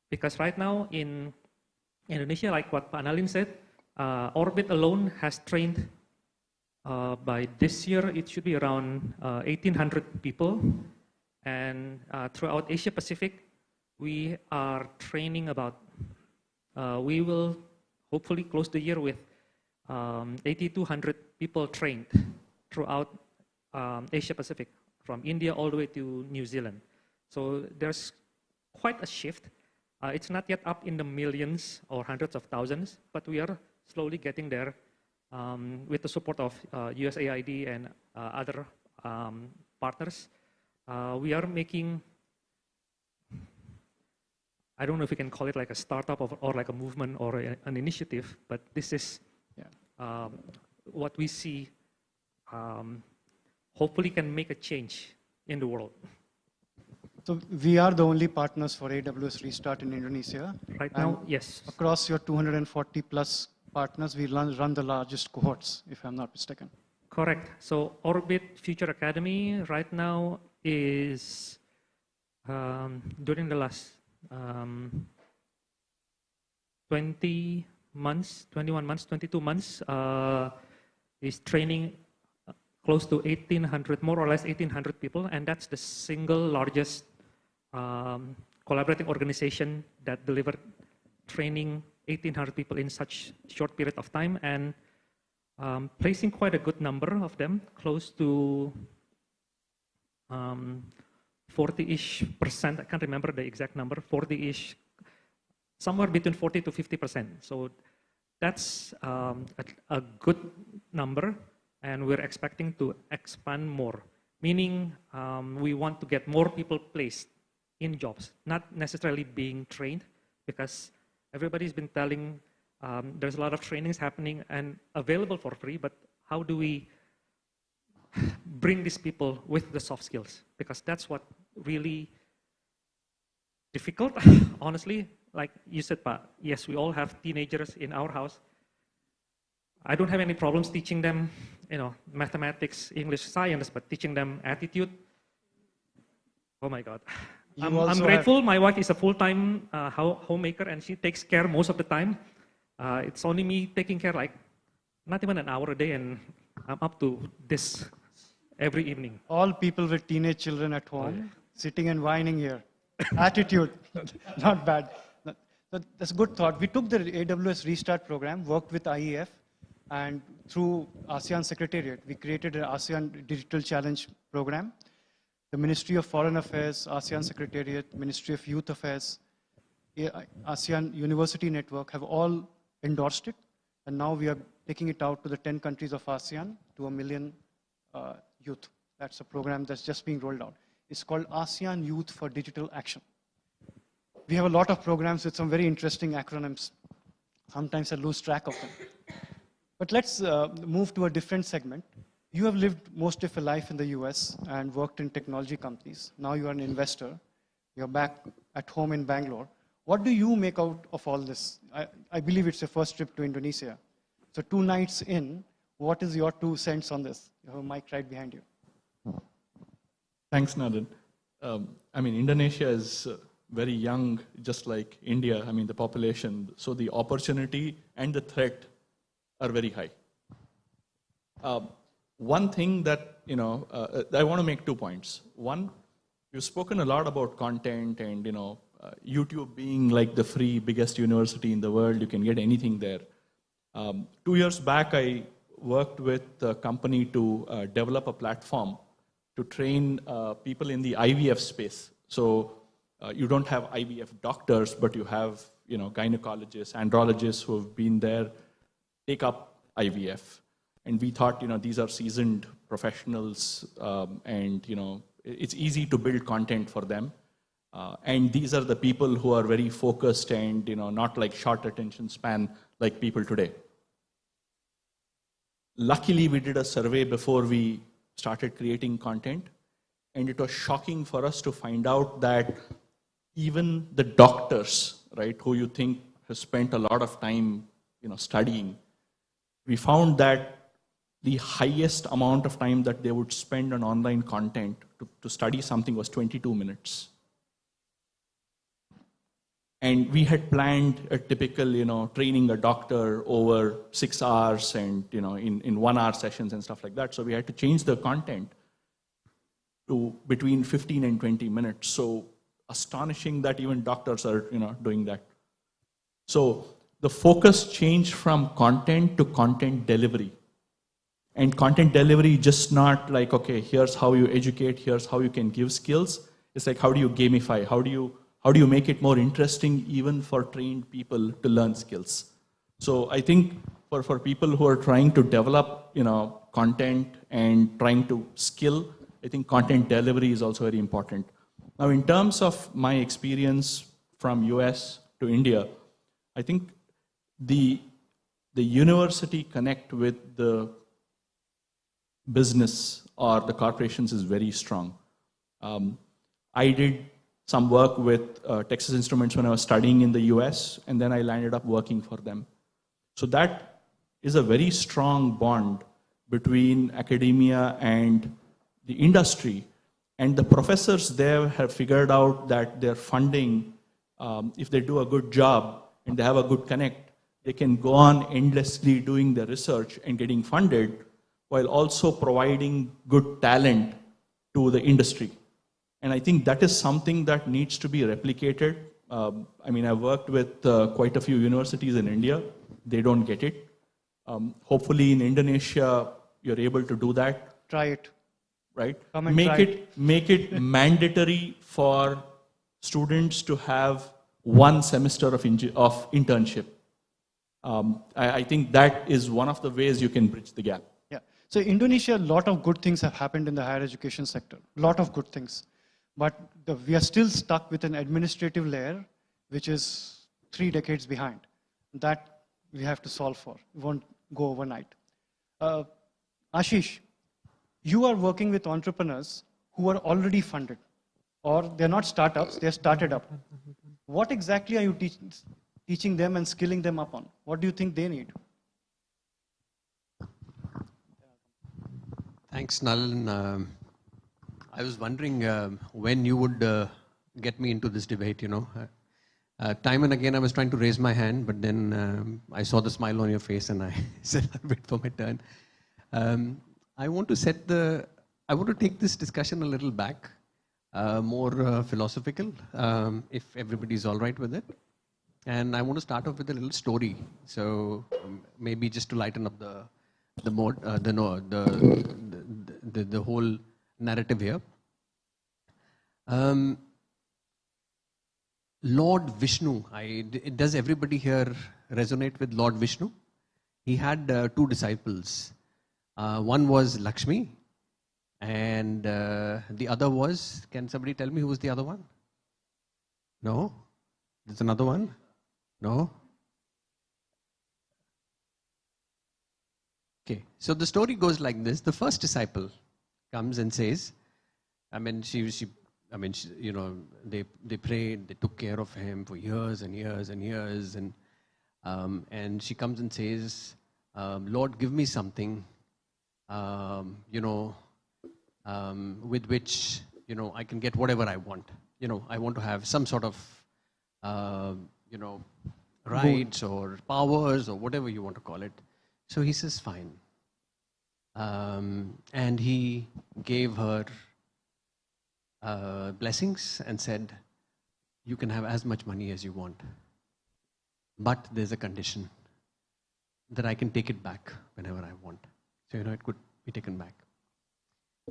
Because right now in Indonesia, like what Pak Nalin said, Orbit alone has trained, by this year, it should be around 1,800 people. And throughout Asia Pacific, we are training about, we will hopefully close the year with 8,200 people trained throughout Asia Pacific, from India all the way to New Zealand. So there's quite a shift. It's not yet up in the millions or hundreds of thousands, but we are slowly getting there with the support of USAID and other partners. We are making, I don't know if we can call it like a startup or like a movement or an initiative, but this is what we see hopefully can make a change in the world. So we are the only partners for AWS Restart in Indonesia. Right now, yes. Across your 240 plus partners, we run the largest cohorts, if I'm not mistaken. Correct. So Orbit Future Academy right now is, during the last 20 months, 21 months, 22 months, is training close to 1,800, more or less 1,800 people, and that's the single largest collaborating organization that delivered training 1,800 people in such short period of time, and placing quite a good number of them, close to 40-ish%, I can't remember the exact number, 40-ish, somewhere between 40 to 50%. So that's a good number, and we're expecting to expand more, meaning we want to get more people placed in jobs, not necessarily being trained, because everybody's been telling there's a lot of trainings happening and available for free, but how do we bring these people with the soft skills? Because that's what really difficult, honestly. Like you said, Pa, yes, we all have teenagers in our house. I don't have any problems teaching them, mathematics, English, science, but teaching them attitude, oh my God. I'm grateful. My wife is a full-time homemaker, and she takes care most of the time. It's only me taking care, like, not even an hour a day, and I'm up to this every evening. All people with teenage children at home, sitting and whining here. Attitude, not bad. That's a good thought. We took the AWS Restart program, worked with IEF, and through ASEAN Secretariat, we created an ASEAN Digital Challenge program. The Ministry of Foreign Affairs, ASEAN Secretariat, Ministry of Youth Affairs, ASEAN University Network have all endorsed it. And now we are taking it out to the 10 countries of ASEAN to 1 million youth. That's a program that's just being rolled out. It's called ASEAN Youth for Digital Action. We have a lot of programs with some very interesting acronyms. Sometimes I lose track of them. But let's move to a different segment. You have lived most of your life in the US and worked in technology companies. Now you are an investor. You're back at home in Bangalore. What do you make out of all this? I believe it's your first trip to Indonesia. So 2 nights in, what is your 2 cents on this? You have a mic right behind you. Thanks, Nathan. Indonesia is very young, just like India, the population. So the opportunity and the threat are very high. One thing that, I want to make 2 points. One, you've spoken a lot about content and, YouTube being like the free biggest university in the world, you can get anything there. 2 years back, I worked with a company to develop a platform to train people in the IVF space. So you don't have IVF doctors, but you have, gynecologists, andrologists who have been there, take up IVF. And we thought, these are seasoned professionals, and, it's easy to build content for them. And these are the people who are very focused and, not like short attention span like people today. Luckily, we did a survey before we started creating content, and it was shocking for us to find out that even the doctors, right, who you think have spent a lot of time, studying, we found that the highest amount of time that they would spend on online content to study something was 22 minutes. And we had planned a typical, training a doctor over 6 hours and, in 1 hour sessions and stuff like that. So we had to change the content to between 15 and 20 minutes. So astonishing that even doctors are, doing that. So the focus changed from content to content delivery. And content delivery just not like, okay, here's how you educate, here's how you can give skills. It's like, how do you gamify? How do you make it more interesting even for trained people to learn skills? So I think for people who are trying to develop, content and trying to skill, I think content delivery is also very important. Now, in terms of my experience from US to India, I think the university connect with the business or the corporations is very strong. I did some work with Texas Instruments when I was studying in the US, and then I landed up working for them. So that is a very strong bond between academia and the industry. And the professors there have figured out that their funding, if they do a good job and they have a good connect, they can go on endlessly doing the research and getting funded while also providing good talent to the industry. And I think that is something that needs to be replicated. I mean, I've worked with quite a few universities in India. They don't get it. Hopefully in Indonesia, you're able to do that. Try it. Right? Come and Make try it, make it mandatory for students to have 1 semester of internship. I think that is one of the ways you can bridge the gap. Yeah. So Indonesia, a lot of good things have happened in the higher education sector. A lot of good things. But we are still stuck with an administrative layer, which is 3 decades behind. That we have to solve for. It won't go overnight. Ashish, you are working with entrepreneurs who are already funded, or they're not startups, they're started up. What exactly are you teaching them and skilling them up on? What do you think they need? Thanks, Nalan. I was wondering when you would get me into this debate, you know. Time and again I was trying to raise my hand, but then I saw the smile on your face and I said I'll wait for my turn. I want to take this discussion a little back, more philosophical, if everybody's all right with it. And I want to start off with a little story. So maybe just to lighten up the whole narrative here. Lord Vishnu, does everybody here resonate with Lord Vishnu? He had 2 disciples. One was Lakshmi, and the other was, can somebody tell me who was the other one? No? There's another one? No? Okay, so the story goes like this. The first disciple comes and says, you know, they prayed, they took care of him for years and years and years, and she comes and says, Lord, give me something, you know, with which, you know, I can get whatever I want. You know, I want to have some sort of, you know, rights or powers or whatever you want to call it. So he says, fine. And he gave her blessings and said, you can have as much money as you want. But there's a condition that I can take it back whenever I want. So, you know, it could be taken back.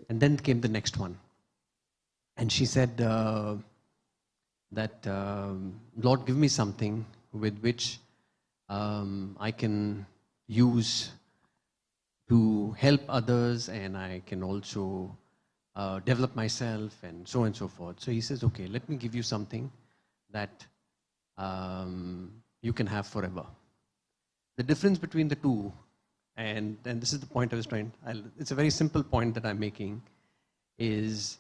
And then came the next one. And she said that, Lord, give me something with which I can use to help others, and I can also develop myself, and so on and so forth. So he says, okay, let me give you something that you can have forever. The difference between the two, and this is the point I was trying, it's a very simple point that I'm making, is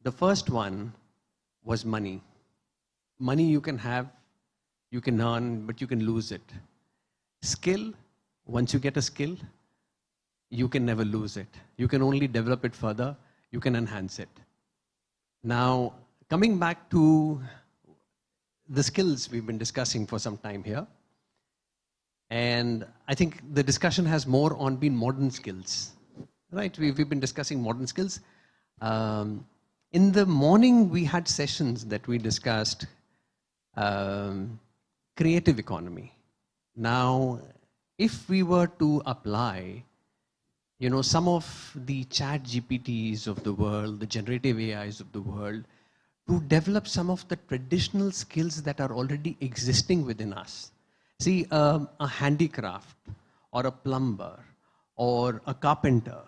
the first one was money. Money you can have, you can earn, but you can lose it. Skill, once you get a skill, you can never lose it. You can only develop it further, you can enhance it. Now, coming back to the skills we've been discussing for some time here, and I think the discussion has more on been modern skills, right? We've been discussing modern skills. In the morning, we had sessions that we discussed creative economy. Now, if we were to apply, you know, some of the chat GPTs of the world, the generative AIs of the world, to develop some of the traditional skills that are already existing within us. See, a handicraft or a plumber or a carpenter,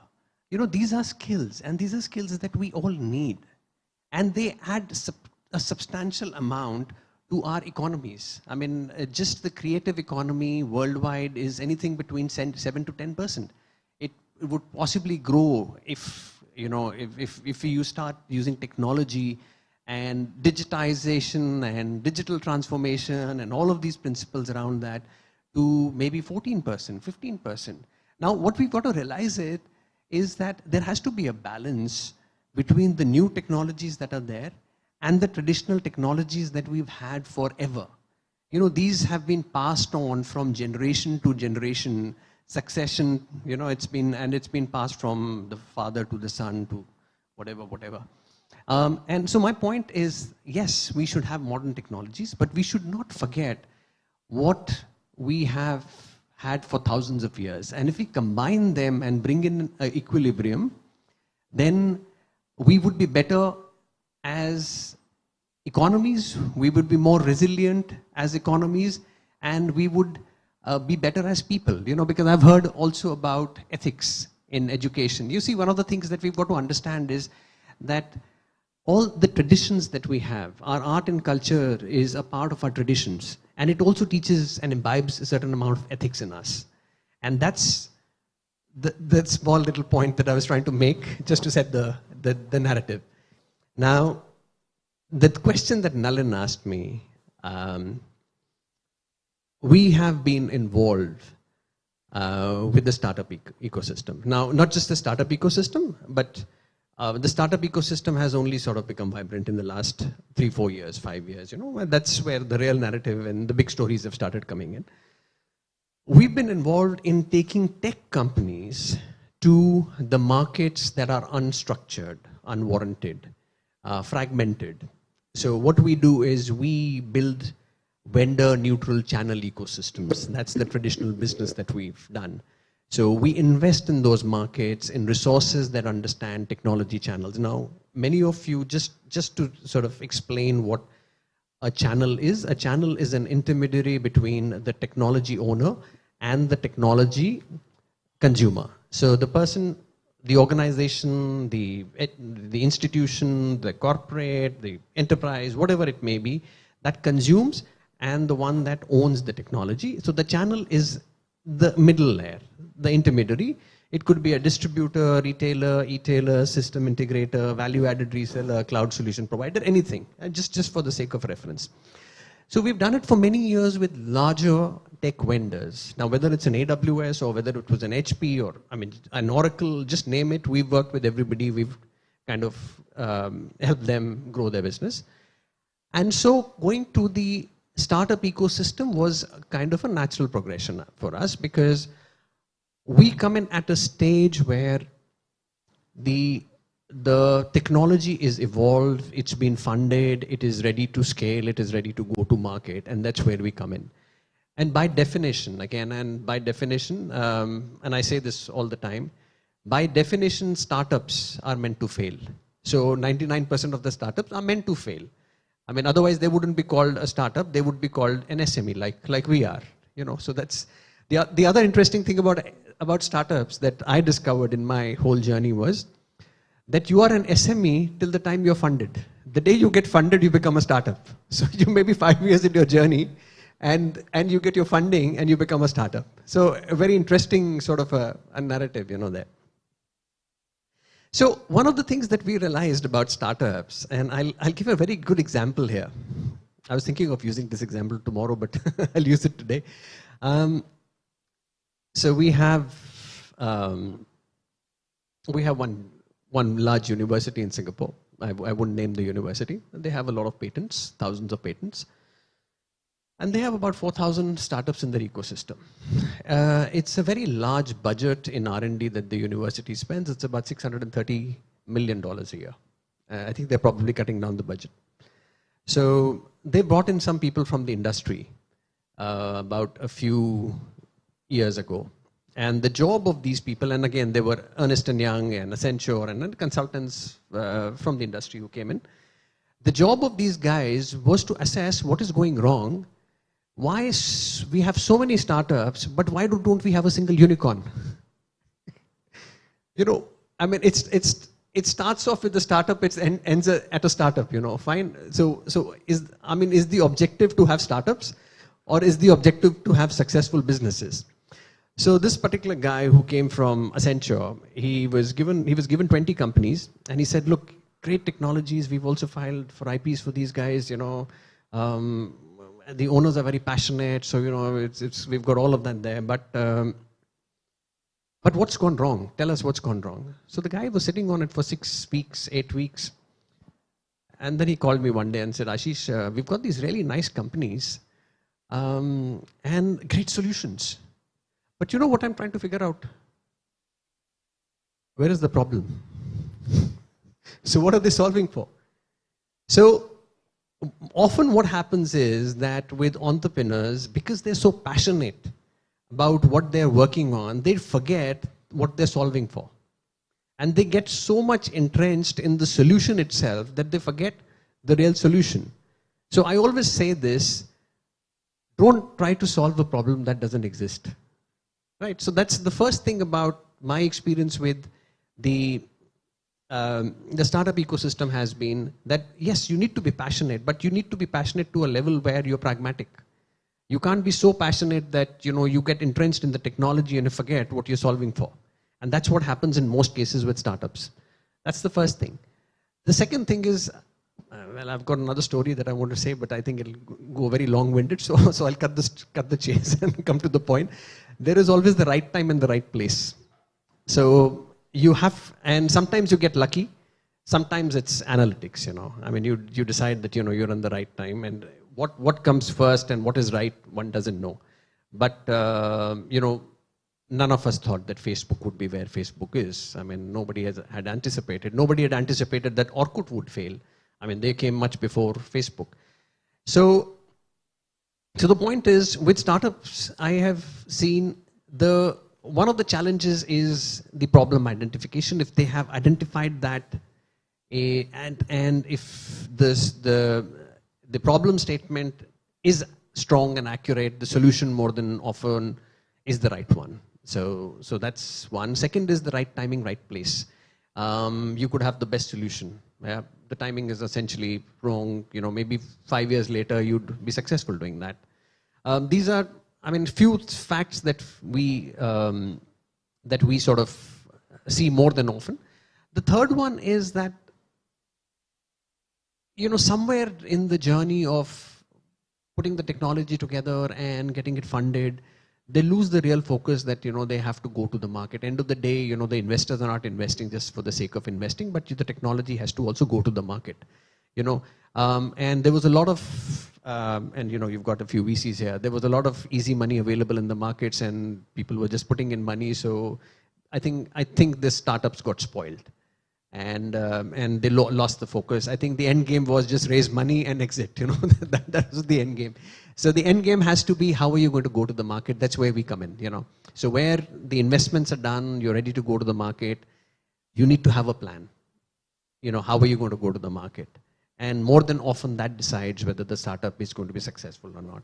you know, these are skills, and these are skills that we all need. And they add a substantial amount to our economies. I mean, just the creative economy worldwide is anything between 7 to 10%. It would possibly grow if, you know, if you start using technology and digitization and digital transformation and all of these principles around that to maybe 14%, 15%. Now, what we've got to realize is that there has to be a balance between the new technologies that are there and the traditional technologies that we've had forever. You know, these have been passed on from generation to generation, succession, you know, it's been passed from the father to the son to whatever. And so my point is, yes, we should have modern technologies, but we should not forget what we have had for thousands of years. And if we combine them and bring in an equilibrium, then we would be better as economies, we would be more resilient as economies, and we would be better as people, you know, because I've heard also about ethics in education. You see, one of the things that we've got to understand is that all the traditions that we have, our art and culture is a part of our traditions, and it also teaches and imbibes a certain amount of ethics in us. And that's the small little point that I was trying to make, just to set the narrative. Now, the question that Nalin asked me, we have been involved with the startup ecosystem. Now, not just the startup ecosystem, but the startup ecosystem has only sort of become vibrant in the last 3-4 years, 5 years. You know, that's where the real narrative and the big stories have started coming in. We've been involved in taking tech companies to the markets that are unstructured, unwarranted, fragmented. So what we do is we build vendor-neutral channel ecosystems. That's the traditional business that we've done. So we invest in those markets, in resources that understand technology channels. Now, many of you, just to sort of explain what a channel is an intermediary between the technology owner and the technology consumer. So the person, the organization, the institution, the corporate, the enterprise, whatever it may be, that consumes, and the one that owns the technology. So the channel is the middle layer, the intermediary. It could be a distributor, retailer, e-tailer, system integrator, value-added reseller, cloud solution provider, anything, just for the sake of reference. So we've done it for many years with larger tech vendors. Now, whether it's an AWS or whether it was an HP or, I mean, an Oracle, just name it, we've worked with everybody. We've kind of helped them grow their business. And so going to the startup ecosystem was kind of a natural progression for us, because we come in at a stage where the technology is evolved, it's been funded, it is ready to scale, it is ready to go to market, and that's where we come in. And by definition, again, and I say this all the time, by definition, startups are meant to fail. So 99% of the startups are meant to fail. I mean, otherwise they wouldn't be called a startup, they would be called an SME, like we are, you know. So that's the other interesting thing about startups that I discovered in my whole journey was that you are an SME till the time you're funded. The day you get funded, you become a startup. So you may be 5 years in your journey, and you get your funding and you become a startup. So a very interesting sort of a narrative, you know, there. So one of the things that we realized about startups, and I'll give a very good example here. I was thinking of using this example tomorrow, but I'll use it today. So we have one large university in Singapore. I wouldn't name the university. They have a lot of patents, thousands of patents. And they have about 4,000 startups in their ecosystem. It's a very large budget in R&D that the university spends. It's about $630 million a year. I think they're probably cutting down the budget. So they brought in some people from the industry about a few years ago. And the job of these people, and again, they were Ernst & Young and Accenture and consultants from the industry who came in. The job of these guys was to assess what is going wrong. Why we have so many startups, but why don't we have a single unicorn? You know, I mean, it starts off with the startup, it ends at a startup, you know, fine. So is the objective to have startups, or is the objective to have successful businesses? So this particular guy who came from Accenture, he was given 20 companies, and he said, look, great technologies, we've also filed for IPs for these guys, you know, the owners are very passionate, so we've got all of that there. But what's gone wrong? Tell us what's gone wrong. So the guy was sitting on it for 6 weeks, 8 weeks, and then he called me one day and said, Ashish, we've got these really nice companies and great solutions. But you know what I'm trying to figure out? Where is the problem? So what are they solving for? So often what happens is that with entrepreneurs, because they're so passionate about what they're working on, they forget what they're solving for. And they get so much entrenched in the solution itself that they forget the real solution. So I always say this, don't try to solve a problem that doesn't exist. Right? So that's the first thing about my experience with the startup ecosystem has been that, yes, you need to be passionate, but you need to be passionate to a level where you're pragmatic. You can't be so passionate that you get entrenched in the technology and you forget what you're solving for. And that's what happens in most cases with startups. That's the first thing. The second thing is, well, I've got another story that I want to say, but I think it'll go very long-winded, so I'll cut the chase and come to the point. There is always the right time and the right place. So you have, and sometimes you get lucky, sometimes it's analytics, I mean, you decide that, you're on the right time, and what comes first and what is right, one doesn't know. But, none of us thought that Facebook would be where Facebook is. I mean, nobody had anticipated. Nobody had anticipated that Orkut would fail. I mean, they came much before Facebook. So the point is, with startups, I have seen one of the challenges is the problem identification. If they have identified that, and if the problem statement is strong and accurate, the solution more than often is the right one. So that's one. Second is the right timing, right place. You could have the best solution. Yeah, the timing is essentially wrong. Maybe 5 years later, you'd be successful doing that. These are, few facts that we sort of see more than often. The third one is that, somewhere in the journey of putting the technology together and getting it funded, they lose the real focus that, they have to go to the market. End of the day, the investors are not investing just for the sake of investing, but the technology has to also go to the market. And there was a lot of, and you've got a few VCs here, there was a lot of easy money available in the markets and people were just putting in money. So I think the startups got spoiled and they lost the focus. I think the end game was just raise money and exit, that was the end game. So the end game has to be, how are you going to go to the market? That's where we come in, So where the investments are done, you're ready to go to the market, you need to have a plan. How are you going to go to the market? And more than often that decides whether the startup is going to be successful or not.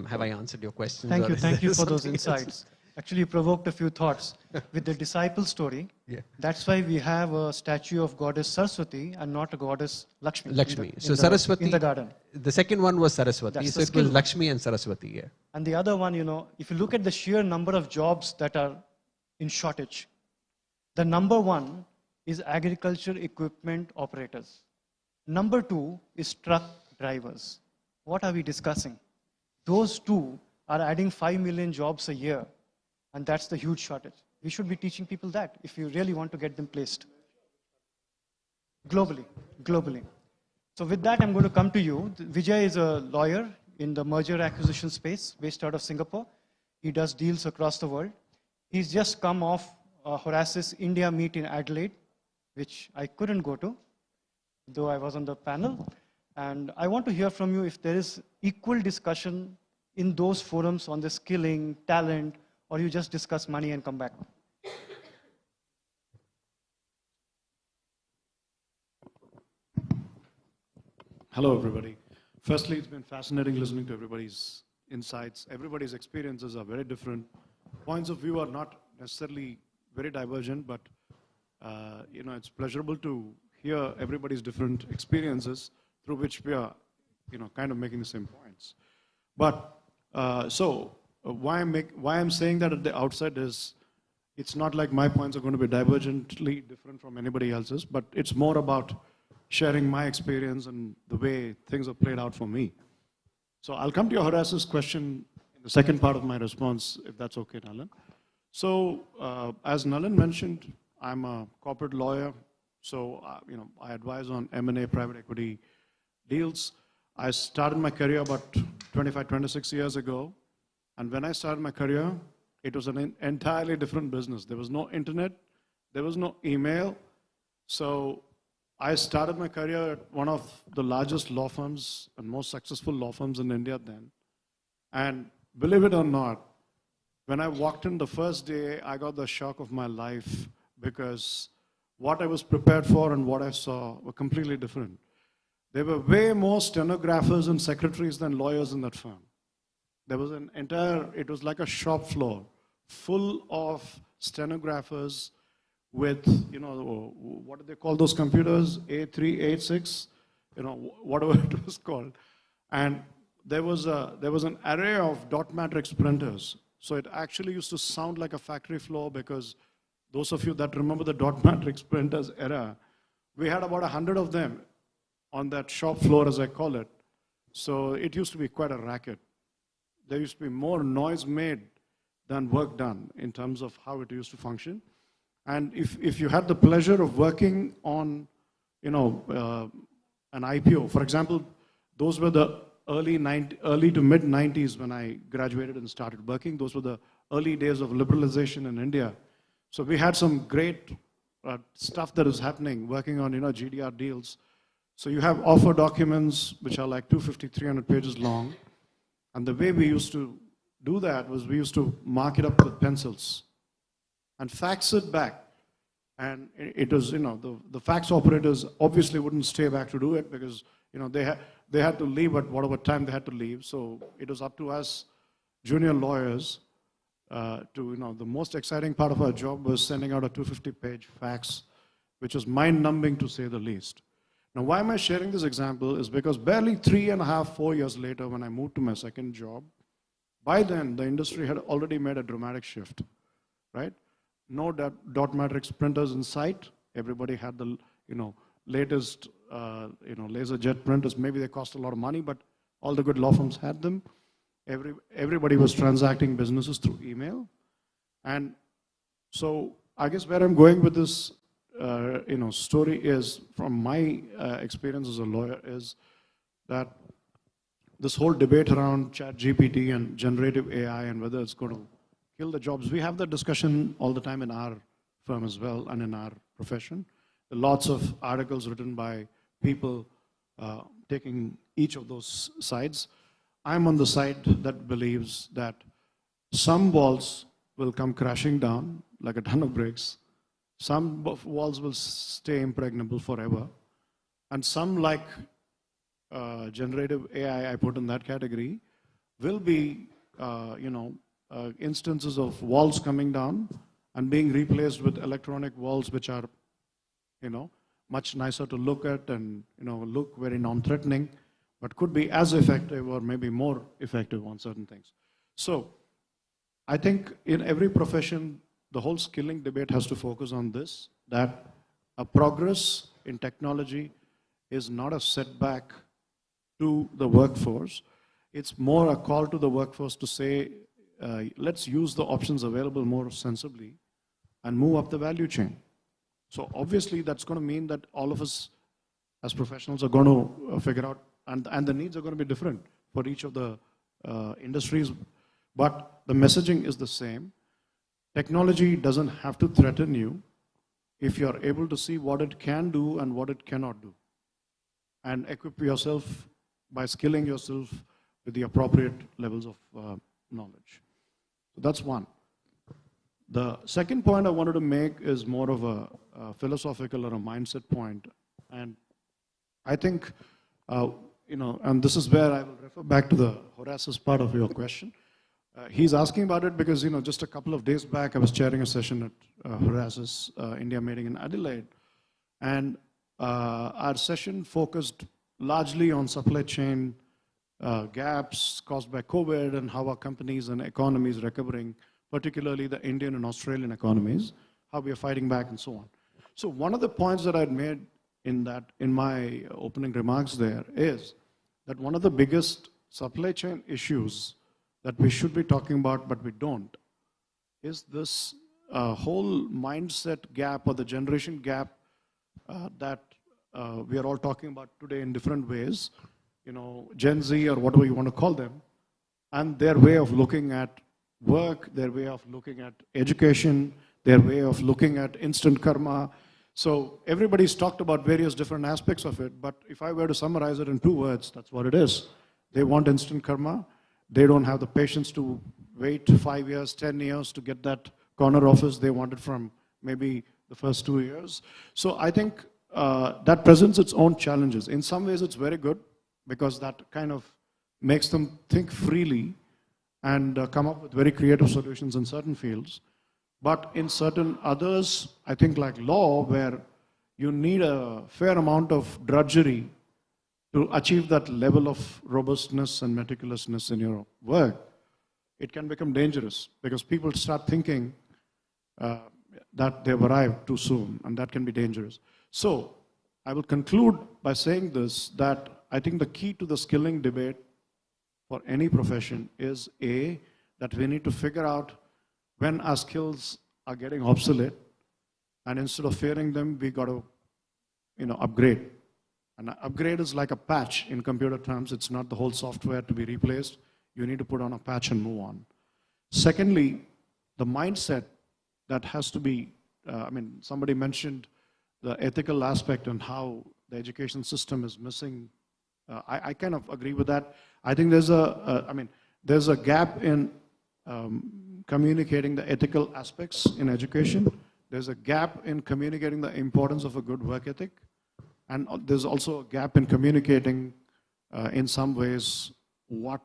Have I answered your questions? Thank you for those insights. Actually, you provoked a few thoughts. With the disciple story, that's why we have a statue of goddess Saraswati and not a goddess Lakshmi. Saraswati in the garden. The second one was Saraswati. So it was Lakshmi and Saraswati, yeah. And the other one, if you look at the sheer number of jobs that are in shortage, the number one is agriculture equipment operators. Number two is truck drivers. What are we discussing? Those two are adding 5 million jobs a year. And that's the huge shortage. We should be teaching people that if you really want to get them placed. Globally. So with that, I'm going to come to you. Vijay is a lawyer in the merger acquisition space based out of Singapore. He does deals across the world. He's just come off Horace's India meet in Adelaide, which I couldn't go to, though I was on the panel. And I want to hear from you if there is equal discussion in those forums on the skilling, talent, or you just discuss money and come back. Hello, everybody. Firstly, it's been fascinating listening to everybody's insights. Everybody's experiences are very different. Points of view are not necessarily very divergent, but it's pleasurable to hear everybody's different experiences through which we are, kind of making the same points. But why I'm saying that at the outset is, it's not like my points are going to be divergently different from anybody else's, but it's more about sharing my experience and the way things have played out for me. So I'll come to your Horace's question in the second part of my response, if that's okay, Nalan. So as Nalan mentioned, I'm a corporate lawyer. So I advise on M&A private equity deals. I started my career about 25, 26 years ago. And when I started my career, it was an entirely different business. There was no internet. There was no email. So I started my career at one of the largest law firms and most successful law firms in India then. And believe it or not, when I walked in the first day, I got the shock of my life because what I was prepared for and what I saw were completely different. There were way more stenographers and secretaries than lawyers in that firm. There was it was like a shop floor full of stenographers with, what do they call those computers? A3, A6, whatever it was called. And there was an array of dot matrix printers. So it actually used to sound like a factory floor because those of you that remember the dot matrix printers era, we had about 100 of them on that shop floor, as I call it. So it used to be quite a racket. There used to be more noise made than work done in terms of how it used to function. And if you had the pleasure of working on, an IPO, for example, those were the early to mid 90s when I graduated and started working. Those were the early days of liberalization in India. So we had some great stuff that was happening, working on, GDR deals. So you have offer documents, which are like 250, 300 pages long. And the way we used to do that was we used to mark it up with pencils and fax it back. And it was, the fax operators obviously wouldn't stay back to do it because, they had to leave at whatever time they had to leave. So it was up to us junior lawyers the most exciting part of our job was sending out a 250-page fax, which was mind-numbing to say the least. Now, why am I sharing this example is because barely 3.5, 4 years later, when I moved to my second job, by then, the industry had already made a dramatic shift, right? No dot matrix printers in sight. Everybody had the, latest, laser jet printers. Maybe they cost a lot of money, but all the good law firms had them. Everybody was transacting businesses through email. And so I guess where I'm going with this, story is, from my experience as a lawyer, is that this whole debate around ChatGPT and generative AI and whether it's going to kill the jobs, we have that discussion all the time in our firm as well and in our profession. There are lots of articles written by people taking each of those sides. I'm on the side that believes that some walls will come crashing down like a ton of bricks. Some walls will stay impregnable forever. And some, like generative AI, I put in that category, will be, instances of walls coming down and being replaced with electronic walls, which are, much nicer to look at and, look very non-threatening, but could be as effective or maybe more effective on certain things. So I think in every profession, the whole skilling debate has to focus on this, that a progress in technology is not a setback to the workforce. It's more a call to the workforce to say, let's use the options available more sensibly and move up the value chain. So obviously that's going to mean that all of us as professionals are going to figure out, and the needs are going to be different for each of the industries, but the messaging is the same. Technology doesn't have to threaten you if you're able to see what it can do and what it cannot do, and equip yourself by skilling yourself with the appropriate levels of knowledge. So that's one. The second point I wanted to make is more of a philosophical or a mindset point. And I think, and this is where I will refer back to the Horace's part of your question. He's asking about it because, just a couple of days back, I was chairing a session at Horace's India meeting in Adelaide. And our session focused largely on supply chain gaps caused by COVID and how our companies and economies recovering, particularly the Indian and Australian economies, how we are fighting back and so on. So one of the points that I'd made in my opening remarks there is that one of the biggest supply chain issues that we should be talking about, but we don't, is this whole mindset gap or the generation gap that we are all talking about today in different ways, you know, Gen Z or whatever you want to call them, and their way of looking at work, their way of looking at education, their way of looking at instant karma. So everybody's talked about various different aspects of it, but if I were to summarize it in 2 words, that's what it is. They want instant karma. They don't have the patience to wait 5 years, 10 years to get that corner office they wanted from maybe the first 2 years. So I think that presents its own challenges. In some ways, it's very good because that kind of makes them think freely and come up with very creative solutions in certain fields. But in certain others, I think like law, where you need a fair amount of drudgery to achieve that level of robustness and meticulousness in your work, it can become dangerous because people start thinking that they've arrived too soon, and that can be dangerous. So I will conclude by saying this, that I think the key to the skilling debate for any profession is that we need to figure out when our skills are getting obsolete, and instead of fearing them, we got to, upgrade. And upgrade is like a patch in computer terms. It's not the whole software to be replaced. You need to put on a patch and move on. Secondly, the mindset that has to be, somebody mentioned the ethical aspect and how the education system is missing. I kind of agree with that. I think there's a gap in communicating the ethical aspects in education. There's a gap in communicating the importance of a good work ethic. And there's also a gap in communicating, in some ways, what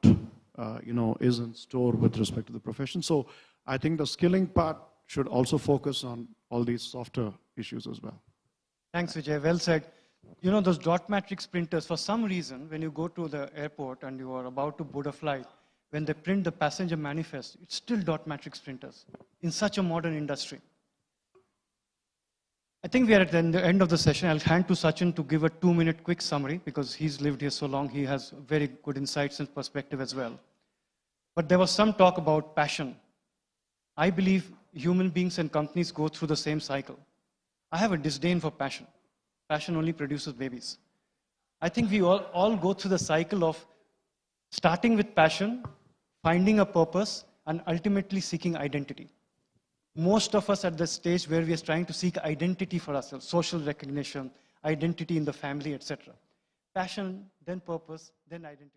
is in store with respect to the profession. So I think the skilling part should also focus on all these softer issues as well. Thanks, Vijay. Well said. You know, those dot matrix printers, for some reason, when you go to the airport and you are about to board a flight, when they print the passenger manifest, it's still dot matrix printers in such a modern industry. I think we are at the end of the session. I'll hand to Sachin to give a 2-minute quick summary because he's lived here so long. He has very good insights and perspective as well. But there was some talk about passion. I believe human beings and companies go through the same cycle. I have a disdain for passion. Passion only produces babies. I think we all go through the cycle of starting with passion, finding a purpose, and ultimately seeking identity. Most of us at the stage where we are trying to seek identity for ourselves, social recognition, identity in the family, etc. Passion, then purpose, then identity.